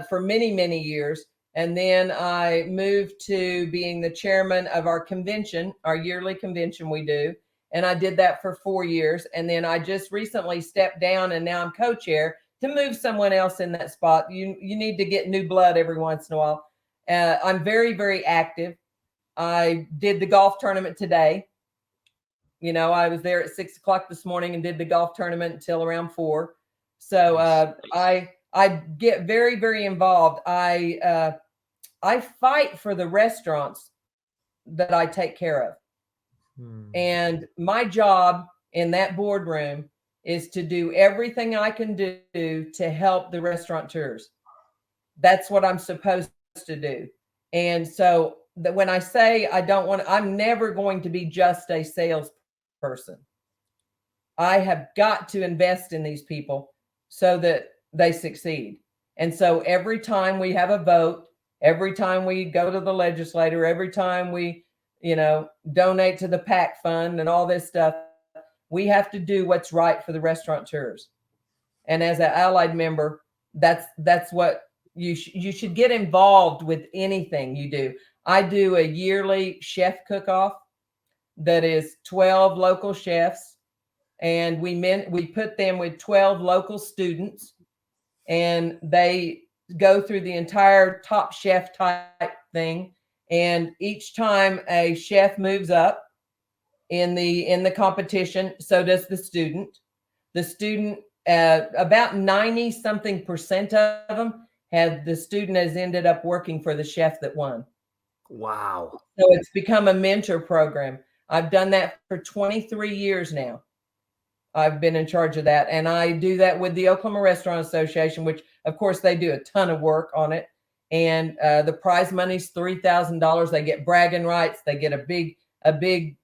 for many, many years. And then I moved to being the chairman of our convention, our yearly convention we do. And I did that for 4 years. And then I just recently stepped down and now I'm co-chair to move someone else in that spot. You need to get new blood every once in a while. I'm very, very active. I did the golf tournament today. You know, I was there at 6 o'clock this morning and did the golf tournament until around 4. So Nice. I get very, very involved. I fight for the restaurants that I take care of. And my job in that boardroom is to do everything I can do to help the restaurateurs. That's what I'm supposed to do. And so that when I say I don't want, I'm never going to be just a salesperson. I have got to invest in these people so that they succeed. And so every time we have a vote, every time we go to the legislator, every time we, donate to the PAC fund and all this stuff, we have to do what's right for the restaurateurs. And as an allied member, that's what you should get involved with anything you do. I do a yearly chef cook-off that is 12 local chefs, and we put them with 12 local students, and they go through the entire Top Chef type thing. And each time a chef moves up in the competition, so does the student. The student, about 90 something percent of them the student has ended up working for the chef that won. Wow. So it's become a mentor program. I've done that for 23 years now. I've been in charge of that. And I do that with the Oklahoma Restaurant Association, which of course they do a ton of work on it. And the prize money's $3,000. They get bragging rights. They get a big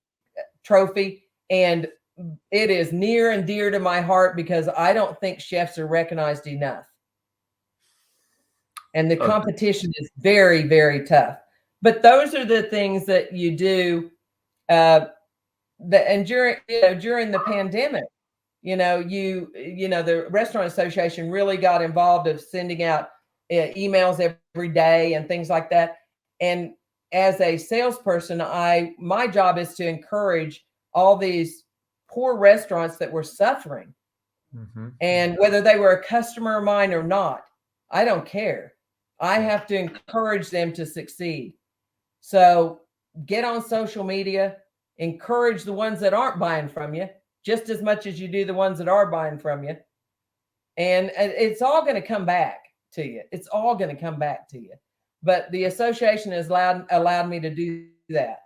trophy. And it is near and dear to my heart because I don't think chefs are recognized enough. And the competition is very, very tough. But those are the things that you do. And during the pandemic, the Restaurant Association really got involved of sending out emails every day and things like that. And as a salesperson, my job is to encourage all these poor restaurants that were suffering. Mm-hmm. And whether they were a customer of mine or not, I don't care. I have to encourage them to succeed. So get on social media, encourage the ones that aren't buying from you just as much as you do the ones that are buying from you. And it's all going to come back to you. It's all going to come back to you. But the association has allowed me to do that.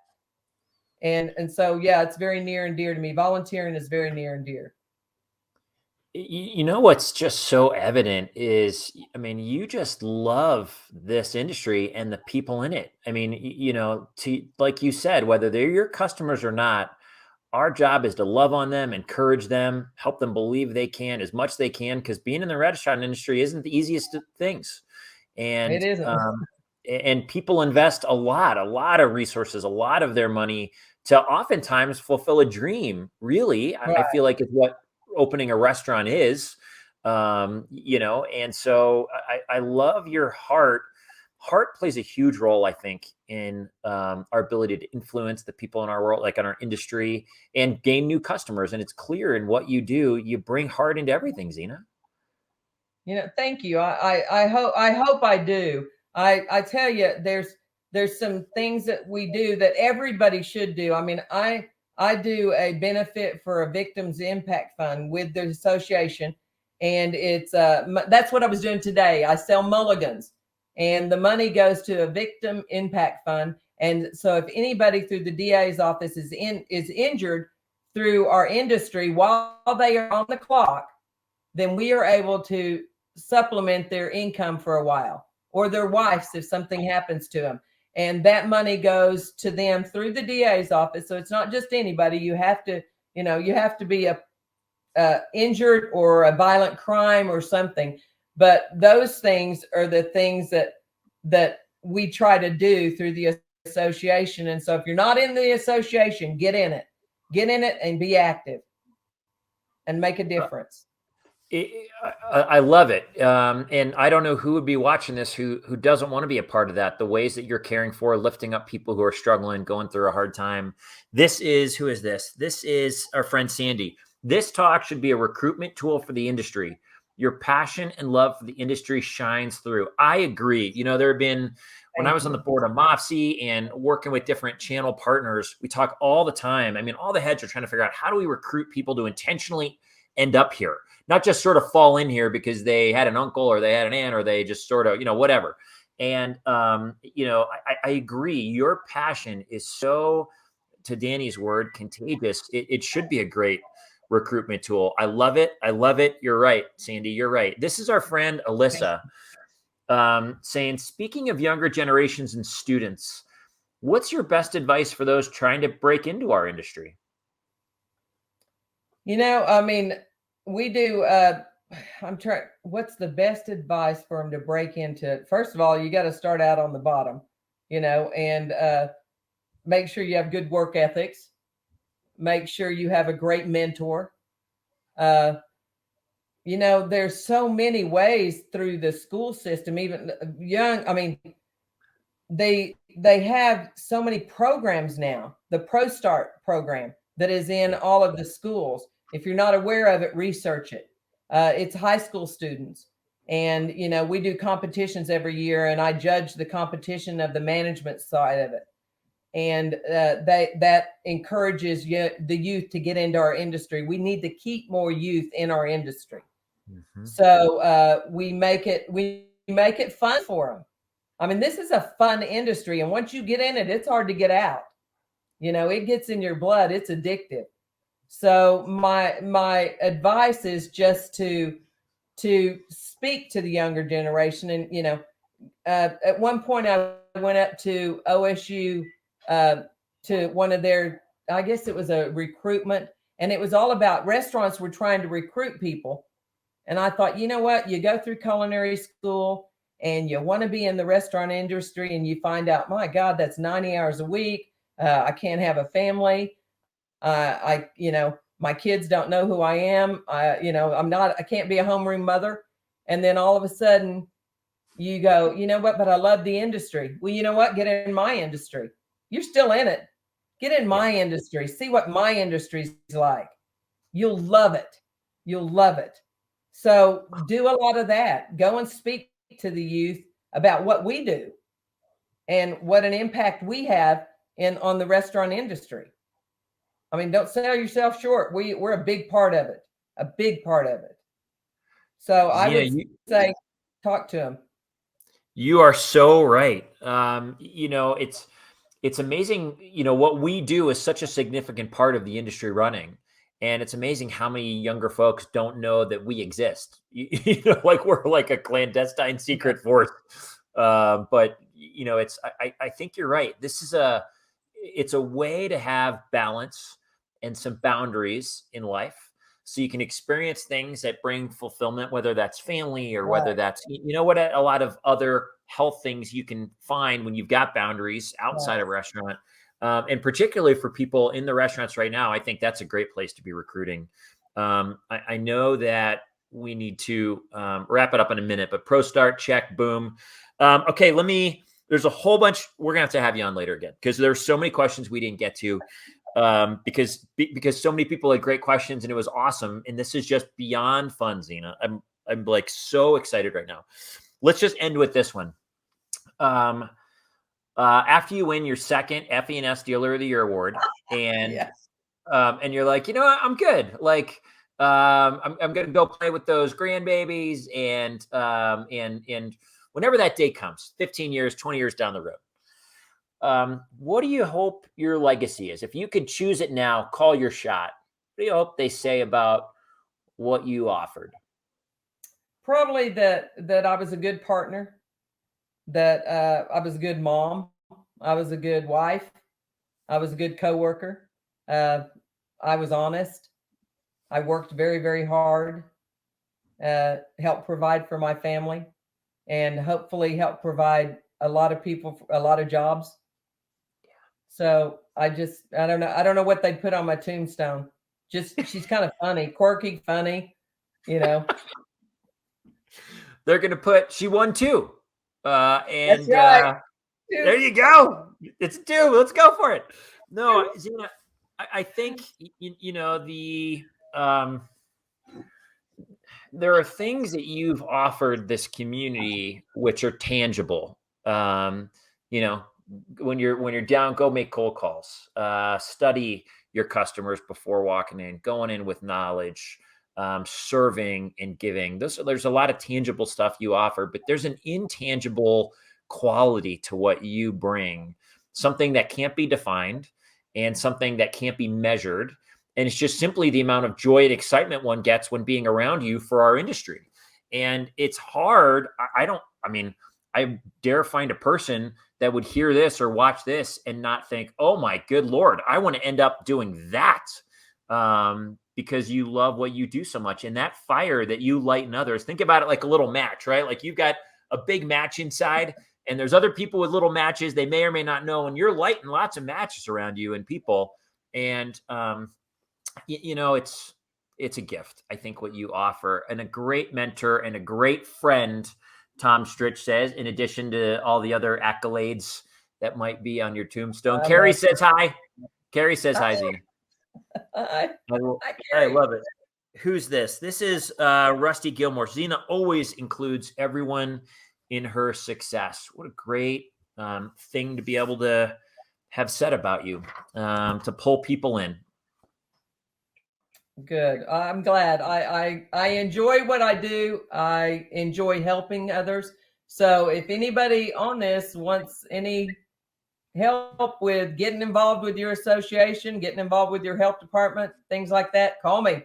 And so, yeah, it's very near and dear to me. Volunteering is very near and dear. You know what's just so evident is, I mean, you just love this industry and the people in it. I mean, like you said, whether they're your customers or not, our job is to love on them, encourage them, help them believe they can as much as they can, because being in the restaurant industry isn't the easiest of things. And it isn't. And people invest a lot of resources, a lot of their money to oftentimes fulfill a dream. Really, right. I feel like it's what opening a restaurant is, and so I love your heart. Heart plays a huge role, I think, in our ability to influence the people in our world, like in our industry, and gain new customers. And it's clear in what you do, you bring heart into everything, Zena. Thank you. I hope I do. I tell you, there's some things that we do that everybody should do. I mean, I do a benefit for a victims impact fund with the association, and it's that's what I was doing today. I sell mulligans, and the money goes to a victim impact fund. And so if anybody through the DA's office is injured through our industry while they are on the clock, then we are able to supplement their income for a while, or their wives if something happens to them. And that money goes to them through the DA's office. So it's not just anybody. You have to, you have to be a injured or a violent crime or something. But those things are the things that we try to do through the association. And so if you're not in the association, get in it and be active and make a difference. I love it. And I don't know who would be watching this who doesn't want to be a part of that. The ways that you're caring for, lifting up people who are struggling, going through a hard time. Who is this? This is our friend Sandy. This talk should be a recruitment tool for the industry. Your passion and love for the industry shines through. I agree. There have been, when I was on the board of MOPSI and working with different channel partners, we talk all the time. I mean, all the heads are trying to figure out, how do we recruit people to intentionally end up here, not just sort of fall in here because they had an uncle or they had an aunt or they just sort of, whatever. And, I agree. Your passion is so, to Danny's word, contagious. It should be a great recruitment tool. I love it. I love it. You're right, Sandy. You're right. This is our friend Alyssa saying, speaking of younger generations and students, what's your best advice for those trying to break into our industry? We do, what's the best advice for them to break into it? First of all, you got to start out on the bottom, and make sure you have good work ethics. Make sure you have a great mentor. There's so many ways through the school system, even young. They have so many programs now. The Pro Start program that is in all of the schools. If you're not aware of it, research it. It's high school students. And, we do competitions every year, and I judge the competition of the management side of it. And that encourages the youth to get into our industry. We need to keep more youth in our industry. Mm-hmm. So we make it fun for them. This is a fun industry. And once you get in it, it's hard to get out. It gets in your blood. It's addictive. So my advice is just to speak to the younger generation. And, at one point I went up to OSU to one of their, I guess it was a recruitment, and it was all about restaurants were trying to recruit people. And I thought, you know what, you go through culinary school and you want to be in the restaurant industry, and you find out, my God, that's 90 hours a week. I can't have a family. My kids don't know who I am. I can't be a homeroom mother. And then all of a sudden you go, you know what, but I love the industry. Well, you know what, get in my industry. You're still in it. Get in my industry. See what my industry's like. You'll love it. You'll love it. So do a lot of that. Go and speak to the youth about what we do and what an impact we have on the restaurant industry. Don't sell yourself short. We're a big part of it. A big part of it. So I would say, talk to them. You are so right. It's amazing, what we do is such a significant part of the industry running. And it's amazing how many younger folks don't know that we exist. Like we're like a clandestine secret force. But I think you're right. It's a way to have balance and some boundaries in life, so you can experience things that bring fulfillment, whether that's family or whether that's, a lot of other health things you can find when you've got boundaries outside of a restaurant. And particularly for people in the restaurants right now, I think that's a great place to be recruiting. I know that we need to wrap it up in a minute, but Pro Start, check, boom. Okay, there's a whole bunch. We're going to have you on later again, because there's so many questions we didn't get to, because so many people had great questions and it was awesome. And this is just beyond fun, Zena. I'm like so excited right now. Let's just end with this one. After you win your second FE&S Dealer of the Year award, and and you're like, I'm good. Like, I'm going to go play with those grandbabies, and whenever that day comes, 15 years, 20 years down the road, what do you hope your legacy is? If you could choose it now, call your shot. What do you hope they say about what you offered? Probably that I was a good partner, that I was a good mom, I was a good wife, I was a good coworker. Uh, I was honest. I worked very, very hard, helped provide for my family, and hopefully help provide a lot of people a lot of jobs. So I don't know. I don't know what they'd put on my tombstone. Just she's kind of funny, quirky, funny, you know. They're going to put, she won two. That's And right. there you go. It's two. Let's go for it. No, Zena, I think, you know, there are things that you've offered this community which are tangible. You know, when you're down, go make cold calls. Study your customers before walking in, going in with knowledge, serving and giving. There's a lot of tangible stuff you offer, but there's an intangible quality to what you bring, something that can't be defined and something that can't be measured. And it's just simply the amount of joy and excitement one gets when being around you for our industry. And it's hard. I mean, I dare find a person that would hear this or watch this and not think, oh my good Lord, I want to end up doing that. Because you love what you do so much. And that fire that you light in others, think about it like a little match, right? Like you've got a big match inside and there's other people with little matches they may or may not know. And you're lighting lots of matches around you and people. And, you know, it's a gift, I think, what you offer, and a great mentor and a great friend, Tom Stritch says, in addition to all the other accolades that might be on your tombstone. Carrie says hi. Carrie says hi, Zena. Hi, I love it. Who's this? This is Rusty Gilmore. Zena always includes everyone in her success. What a great thing to be able to have said about you, to pull people in. Good. I'm glad. I enjoy what I do. I enjoy helping others. So if anybody on this wants any help with getting involved with your association, getting involved with your health department, things like that, call me.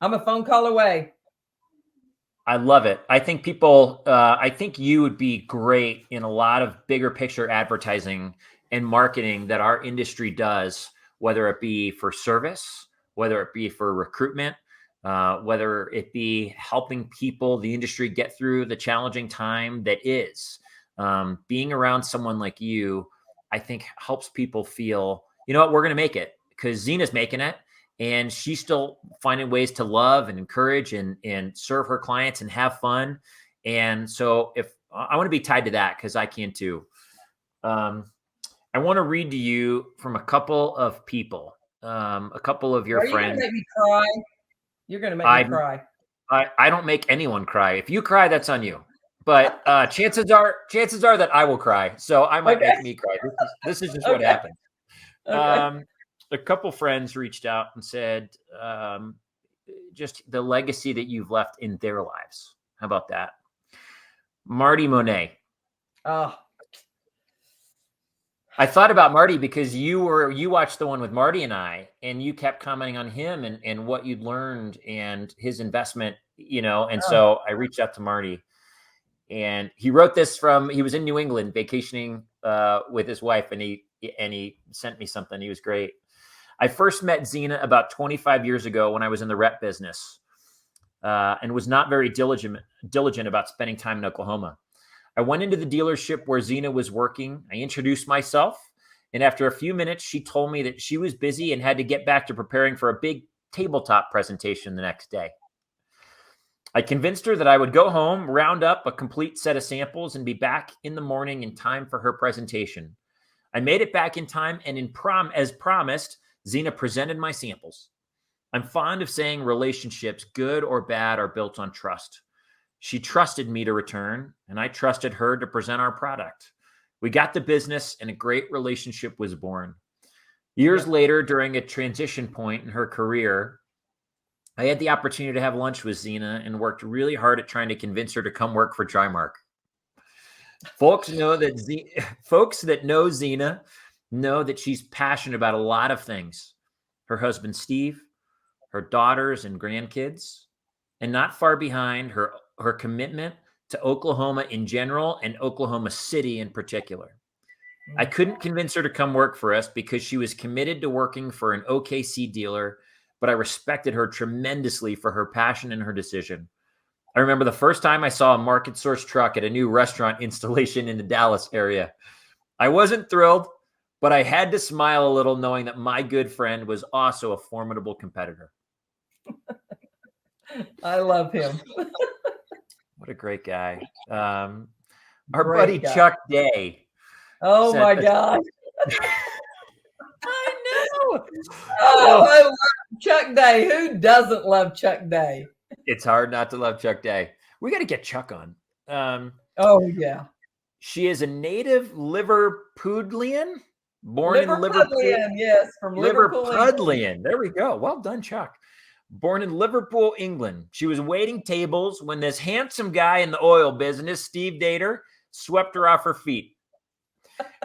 I'm a phone call away. I love it. I think I think you would be great in a lot of bigger picture advertising and marketing that our industry does, whether it be for service, whether it be for recruitment, whether it be helping people, the industry get through the challenging time that is. Being around someone like you, I think helps people feel, you know what, we're going to make it, because Zena's making it. And she's still finding ways to love and encourage and serve her clients and have fun. And so if I want to be tied to that, because I can too. I want to read to you from a couple of people, a couple of your friends. You're going to make me cry. You're going to make me cry. I don't make anyone cry. If you cry, that's on you. But chances are that I will cry. So I might make me cry. This is just what happens. Okay. A couple friends reached out and said, just the legacy that you've left in their lives. How about that? Marty Monet. Oh. I thought about Marty because you watched the one with Marty and I, and you kept commenting on him and what you'd learned and his investment, you know, and so I reached out to Marty, and he wrote this he was in New England vacationing with his wife, and he sent me something. He was great. I first met Zena about 25 years ago when I was in the rep business, and was not very diligent about spending time in Oklahoma. I went into the dealership where Zena was working. I introduced myself, and after a few minutes, she told me that she was busy and had to get back to preparing for a big tabletop presentation the next day. I convinced her that I would go home, round up a complete set of samples, and be back in the morning in time for her presentation. I made it back in time, and as promised, Zena presented my samples. I'm fond of saying relationships, good or bad, are built on trust. She trusted me to return, and I trusted her to present our product. We got the business, and a great relationship was born. Years later, during a transition point in her career, I had the opportunity to have lunch with Zena and worked really hard at trying to convince her to come work for Trimark. Folks that know Zena know that she's passionate about a lot of things. Her husband, Steve, her daughters and grandkids, and not far behind, her her commitment to Oklahoma in general and Oklahoma City in particular. I couldn't convince her to come work for us because she was committed to working for an OKC dealer, but I respected her tremendously for her passion and her decision. I remember the first time I saw a Market Source truck at a new restaurant installation in the Dallas area. I wasn't thrilled, but I had to smile a little knowing that my good friend was also a formidable competitor. I love him. What a great guy. Our Great buddy guy. Chuck Day. Oh my gosh. I know. Oh, I love Chuck Day. Who doesn't love Chuck Day? It's hard not to love Chuck Day. We got to get Chuck on. Oh, yeah. She is a native Liverpudlian, born in Liverpool. Yes, from Liverpool. Liverpudlian. There we go. Well done, Chuck. Born in Liverpool, England. She was waiting tables when this handsome guy in the oil business, Steve Dater, swept her off her feet.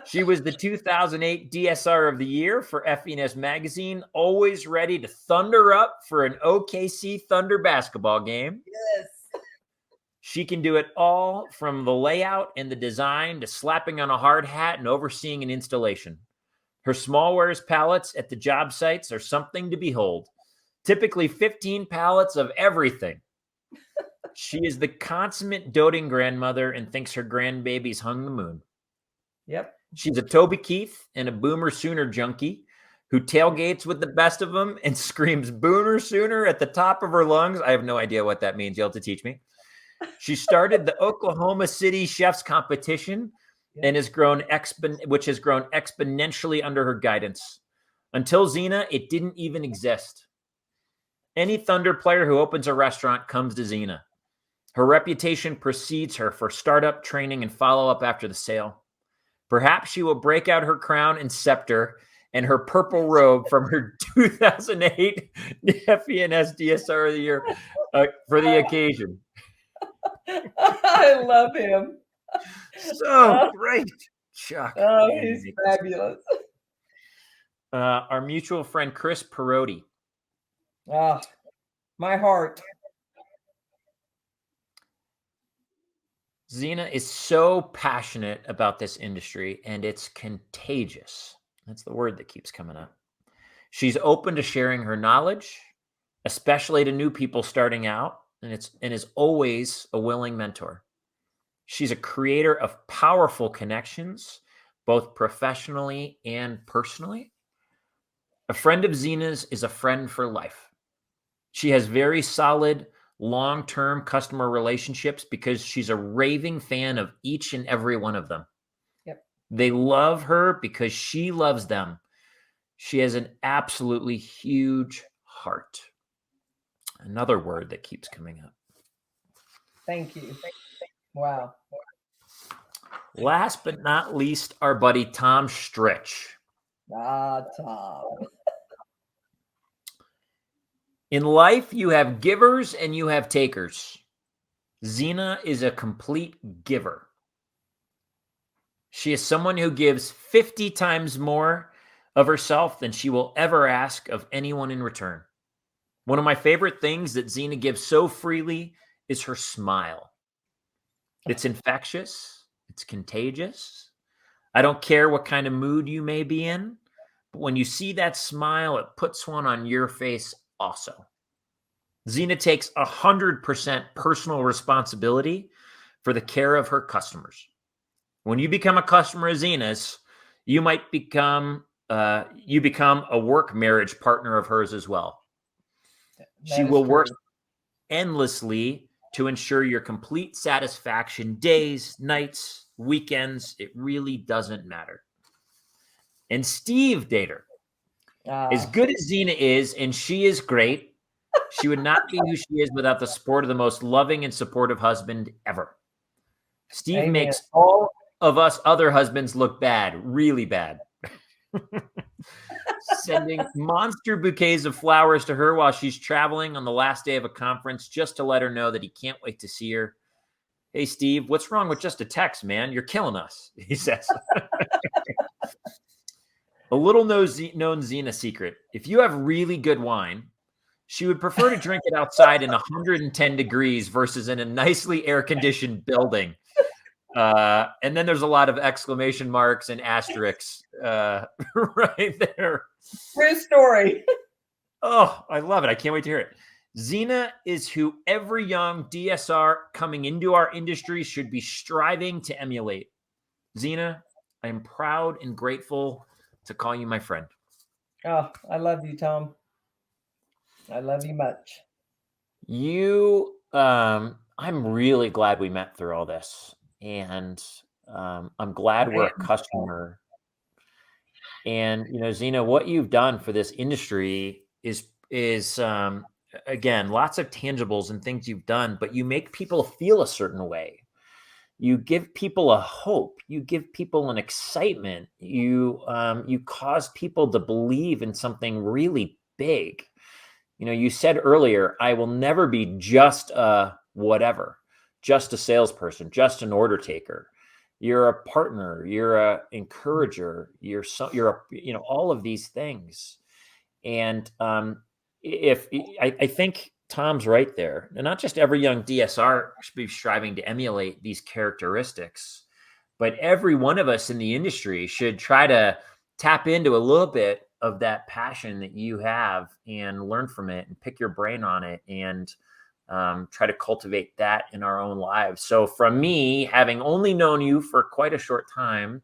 She was the 2008 DSR of the Year for FE&S magazine, always ready to thunder up for an OKC Thunder basketball game. Yes. She can do it all from the layout and the design to slapping on a hard hat and overseeing an installation. Her small wares pallets at the job sites are something to behold. Typically 15 pallets of everything. She is the consummate doting grandmother and thinks her grandbabies hung the moon. Yep. She's a Toby Keith and a Boomer Sooner junkie who tailgates with the best of them and screams Boomer Sooner at the top of her lungs. I have no idea what that means. You'll have to teach me. She started the Oklahoma City Chefs Competition and which has grown exponentially under her guidance. Until Zena, it didn't even exist. Any Thunder player who opens a restaurant comes to Zena. Her reputation precedes her for startup training and follow-up after the sale. Perhaps she will break out her crown and scepter and her purple robe from her 2008 FE&S DSR of the Year for the occasion. I love him. So great, Chuck. Oh, he's fabulous. Our mutual friend, Chris Perotti. Ah, my heart. Zena is so passionate about this industry, and it's contagious. That's the word that keeps coming up. She's open to sharing her knowledge, especially to new people starting out, and is always a willing mentor. She's a creator of powerful connections, both professionally and personally. A friend of Zena's is a friend for life. She has very solid long-term customer relationships because she's a raving fan of each and every one of them. Yep. They love her because she loves them. She has an absolutely huge heart. Another word that keeps coming up. Thank you. Wow. Last but not least, our buddy Tom Stritch. Ah, Tom. In life, you have givers and you have takers. Zena is a complete giver. She is someone who gives 50 times more of herself than she will ever ask of anyone in return. One of my favorite things that Zena gives so freely is her smile. It's infectious. It's contagious. I don't care what kind of mood you may be in, but when you see that smile, it puts one on your face also. Zena takes 100% personal responsibility for the care of her customers. When you become a customer of Zena's, you might become a work marriage partner of hers as well. She will work endlessly to ensure your complete satisfaction, days, nights, weekends. It really doesn't matter. And Steve Dater, as good as Zena is, and she is great, she would not be who she is without the support of the most loving and supportive husband ever. Steve Amen. makes all of us other husbands look bad, really bad. Sending monster bouquets of flowers to her while she's traveling on the last day of a conference just to let her know that he can't wait to see her. Hey, Steve, what's wrong with just a text, man? You're killing us, he says. A little known Zena secret. If you have really good wine, She would prefer to drink it outside in 110 degrees versus in a nicely air-conditioned building. And then there's a lot of exclamation marks and asterisks right there. True story. Oh, I love it. I can't wait to hear it. Zena is who every young DSR coming into our industry should be striving to emulate. Zena, I am proud and grateful to call you my friend. Oh, I love you, Tom. I love you much. I'm really glad we met through all this. And I'm glad we're a customer. And, Zena, what you've done for this industry is again, lots of tangibles and things you've done, but you make people feel a certain way. You give people a hope. You give people an excitement. You cause people to believe in something really big. You said earlier, I will never be just a whatever, just a salesperson, just an order taker. You're a partner. You're a encourager. You're all of these things. And if I think Tom's right there, and not just every young DSR should be striving to emulate these characteristics, but every one of us in the industry should try to tap into a little bit of that passion that you have and learn from it and pick your brain on it and try to cultivate that in our own lives. So from me, having only known you for quite a short time,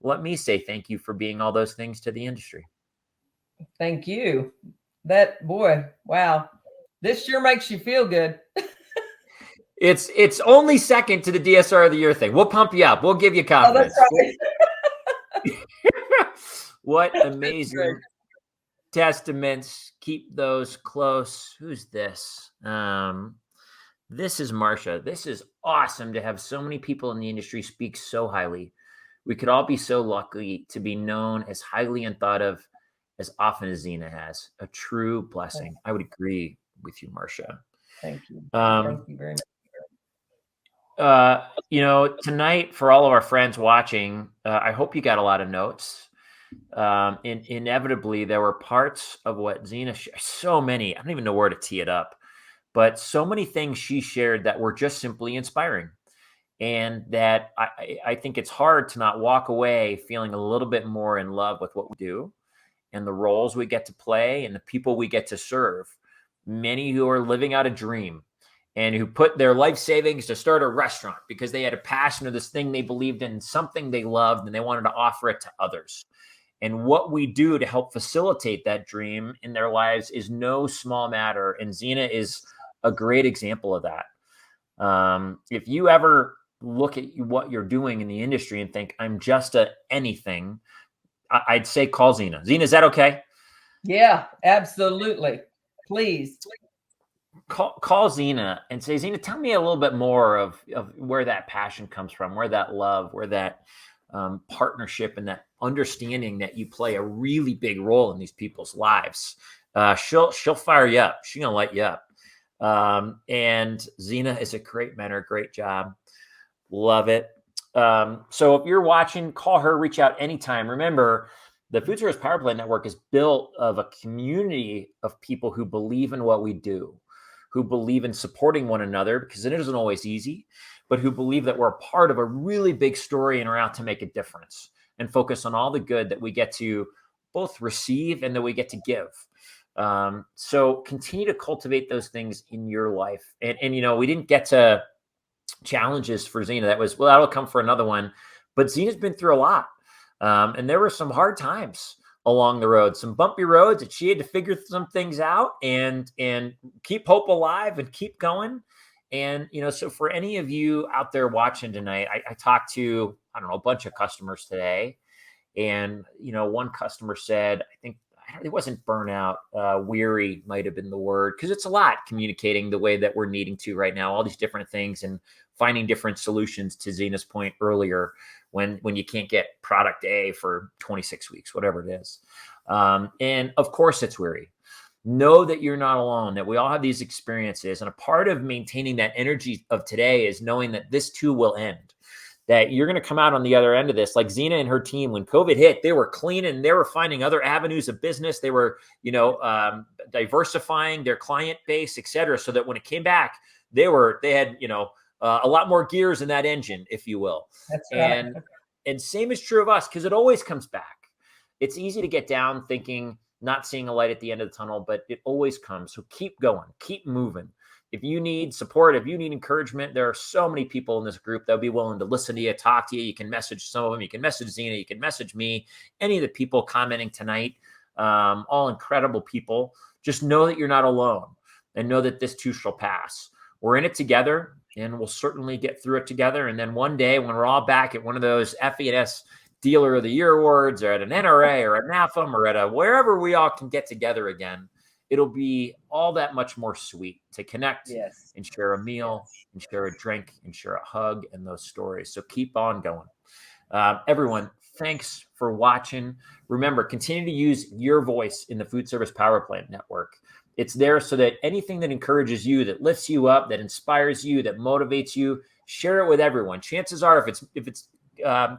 let me say thank you for being all those things to the industry. Thank you. Boy, wow. This sure makes you feel good. It's only second to the DSR of the Year thing. We'll pump you up. We'll give you confidence. Oh, that's right. What amazing testaments. Keep those close. Who's this? This is Marsha. This is awesome to have so many people in the industry speak so highly. We could all be so lucky to be known as highly and thought of as often as Zena has. A true blessing. I would agree with you, Marsha. Thank you. Thank you very much. Tonight, for all of our friends watching, I hope you got a lot of notes. Inevitably, there were parts of what Zena shared, so many, I don't even know where to tee it up, but so many things she shared that were just simply inspiring. And that I think it's hard to not walk away feeling a little bit more in love with what we do and the roles we get to play and the people we get to serve. Many who are living out a dream and who put their life savings to start a restaurant because they had a passion of this thing they believed in, something they loved, and they wanted to offer it to others. And what we do to help facilitate that dream in their lives is no small matter. And Zena is a great example of that. If you ever look at what you're doing in the industry and think, I'm just anything, I'd say call Zena. Zena, is that okay? Yeah, absolutely. Please. Call Zena and say, Zena, tell me a little bit more of where that passion comes from, where that love, where that partnership and that understanding that you play a really big role in these people's lives. She'll fire you up. She's gonna light you up. And Zena is a great mentor. Great job. Love it. So if you're watching, call her, reach out anytime. Remember, the Food Service Power Plant Network is built of a community of people who believe in what we do, who believe in supporting one another, because it isn't always easy, but who believe that we're a part of a really big story and are out to make a difference and focus on all the good that we get to both receive and that we get to give. So continue to cultivate those things in your life. And we didn't get to challenges for Zena. That'll come for another one. But Zena's been through a lot. And there were some hard times along the road, some bumpy roads that she had to figure some things out and keep hope alive and keep going. And, so for any of you out there watching tonight, I talked to, a bunch of customers today. And, one customer said, it wasn't burnout, weary might've been the word, because it's a lot communicating the way that we're needing to right now, all these different things and finding different solutions, to Zena's point earlier, when you can't get product A for 26 weeks, whatever it is. And of course it's weary. Know that you're not alone, that we all have these experiences. And a part of maintaining that energy of today is knowing that this too will end, that you're going to come out on the other end of this. Like Zena and her team, when COVID hit, they were cleaning, they were finding other avenues of business. They were, diversifying their client base, et cetera, so that when it came back, they had, a lot more gears in that engine, if you will. That's right. And same is true of us, because it always comes back. It's easy to get down thinking, not seeing a light at the end of the tunnel, but it always comes. So keep going, keep moving. If you need support, if you need encouragement, there are so many people in this group that'll be willing to listen to you, talk to you. You can message some of them. You can message Zena. You can message me. Any of the people commenting tonight, all incredible people. Just know that you're not alone, and know that this too shall pass. We're in it together, and we'll certainly get through it together. And then one day, when we're all back at one of those FE&S Dealer of the Year awards, or at an NRA, or a NAFM, or at wherever we all can get together again, it'll be all that much more sweet to connect and share a meal and share a drink and share a hug and those stories. So keep on going. Everyone, thanks for watching. Remember, continue to use your voice in the Food Service Power Plant Network. It's there so that anything that encourages you, that lifts you up, that inspires you, that motivates you, share it with everyone. Chances are, if it's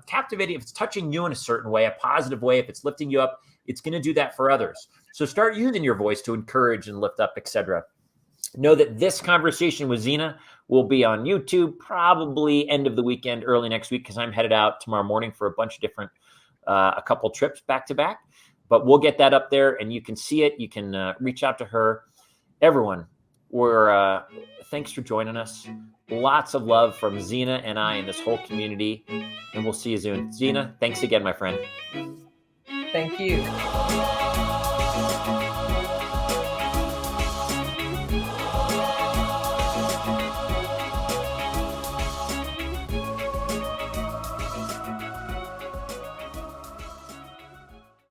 captivating, if it's touching you in a certain way, a positive way, if it's lifting you up, it's going to do that for others. So start using your voice to encourage and lift up, etc. Know that this conversation with Zena will be on YouTube, probably end of the weekend, early next week, because I'm headed out tomorrow morning for a bunch of different, a couple trips back to back. But we'll get that up there, and you can see it. You can reach out to her. Everyone, thanks for joining us. Lots of love from Zena and I and this whole community, and we'll see you soon. Zena, thanks again, my friend. Thank you.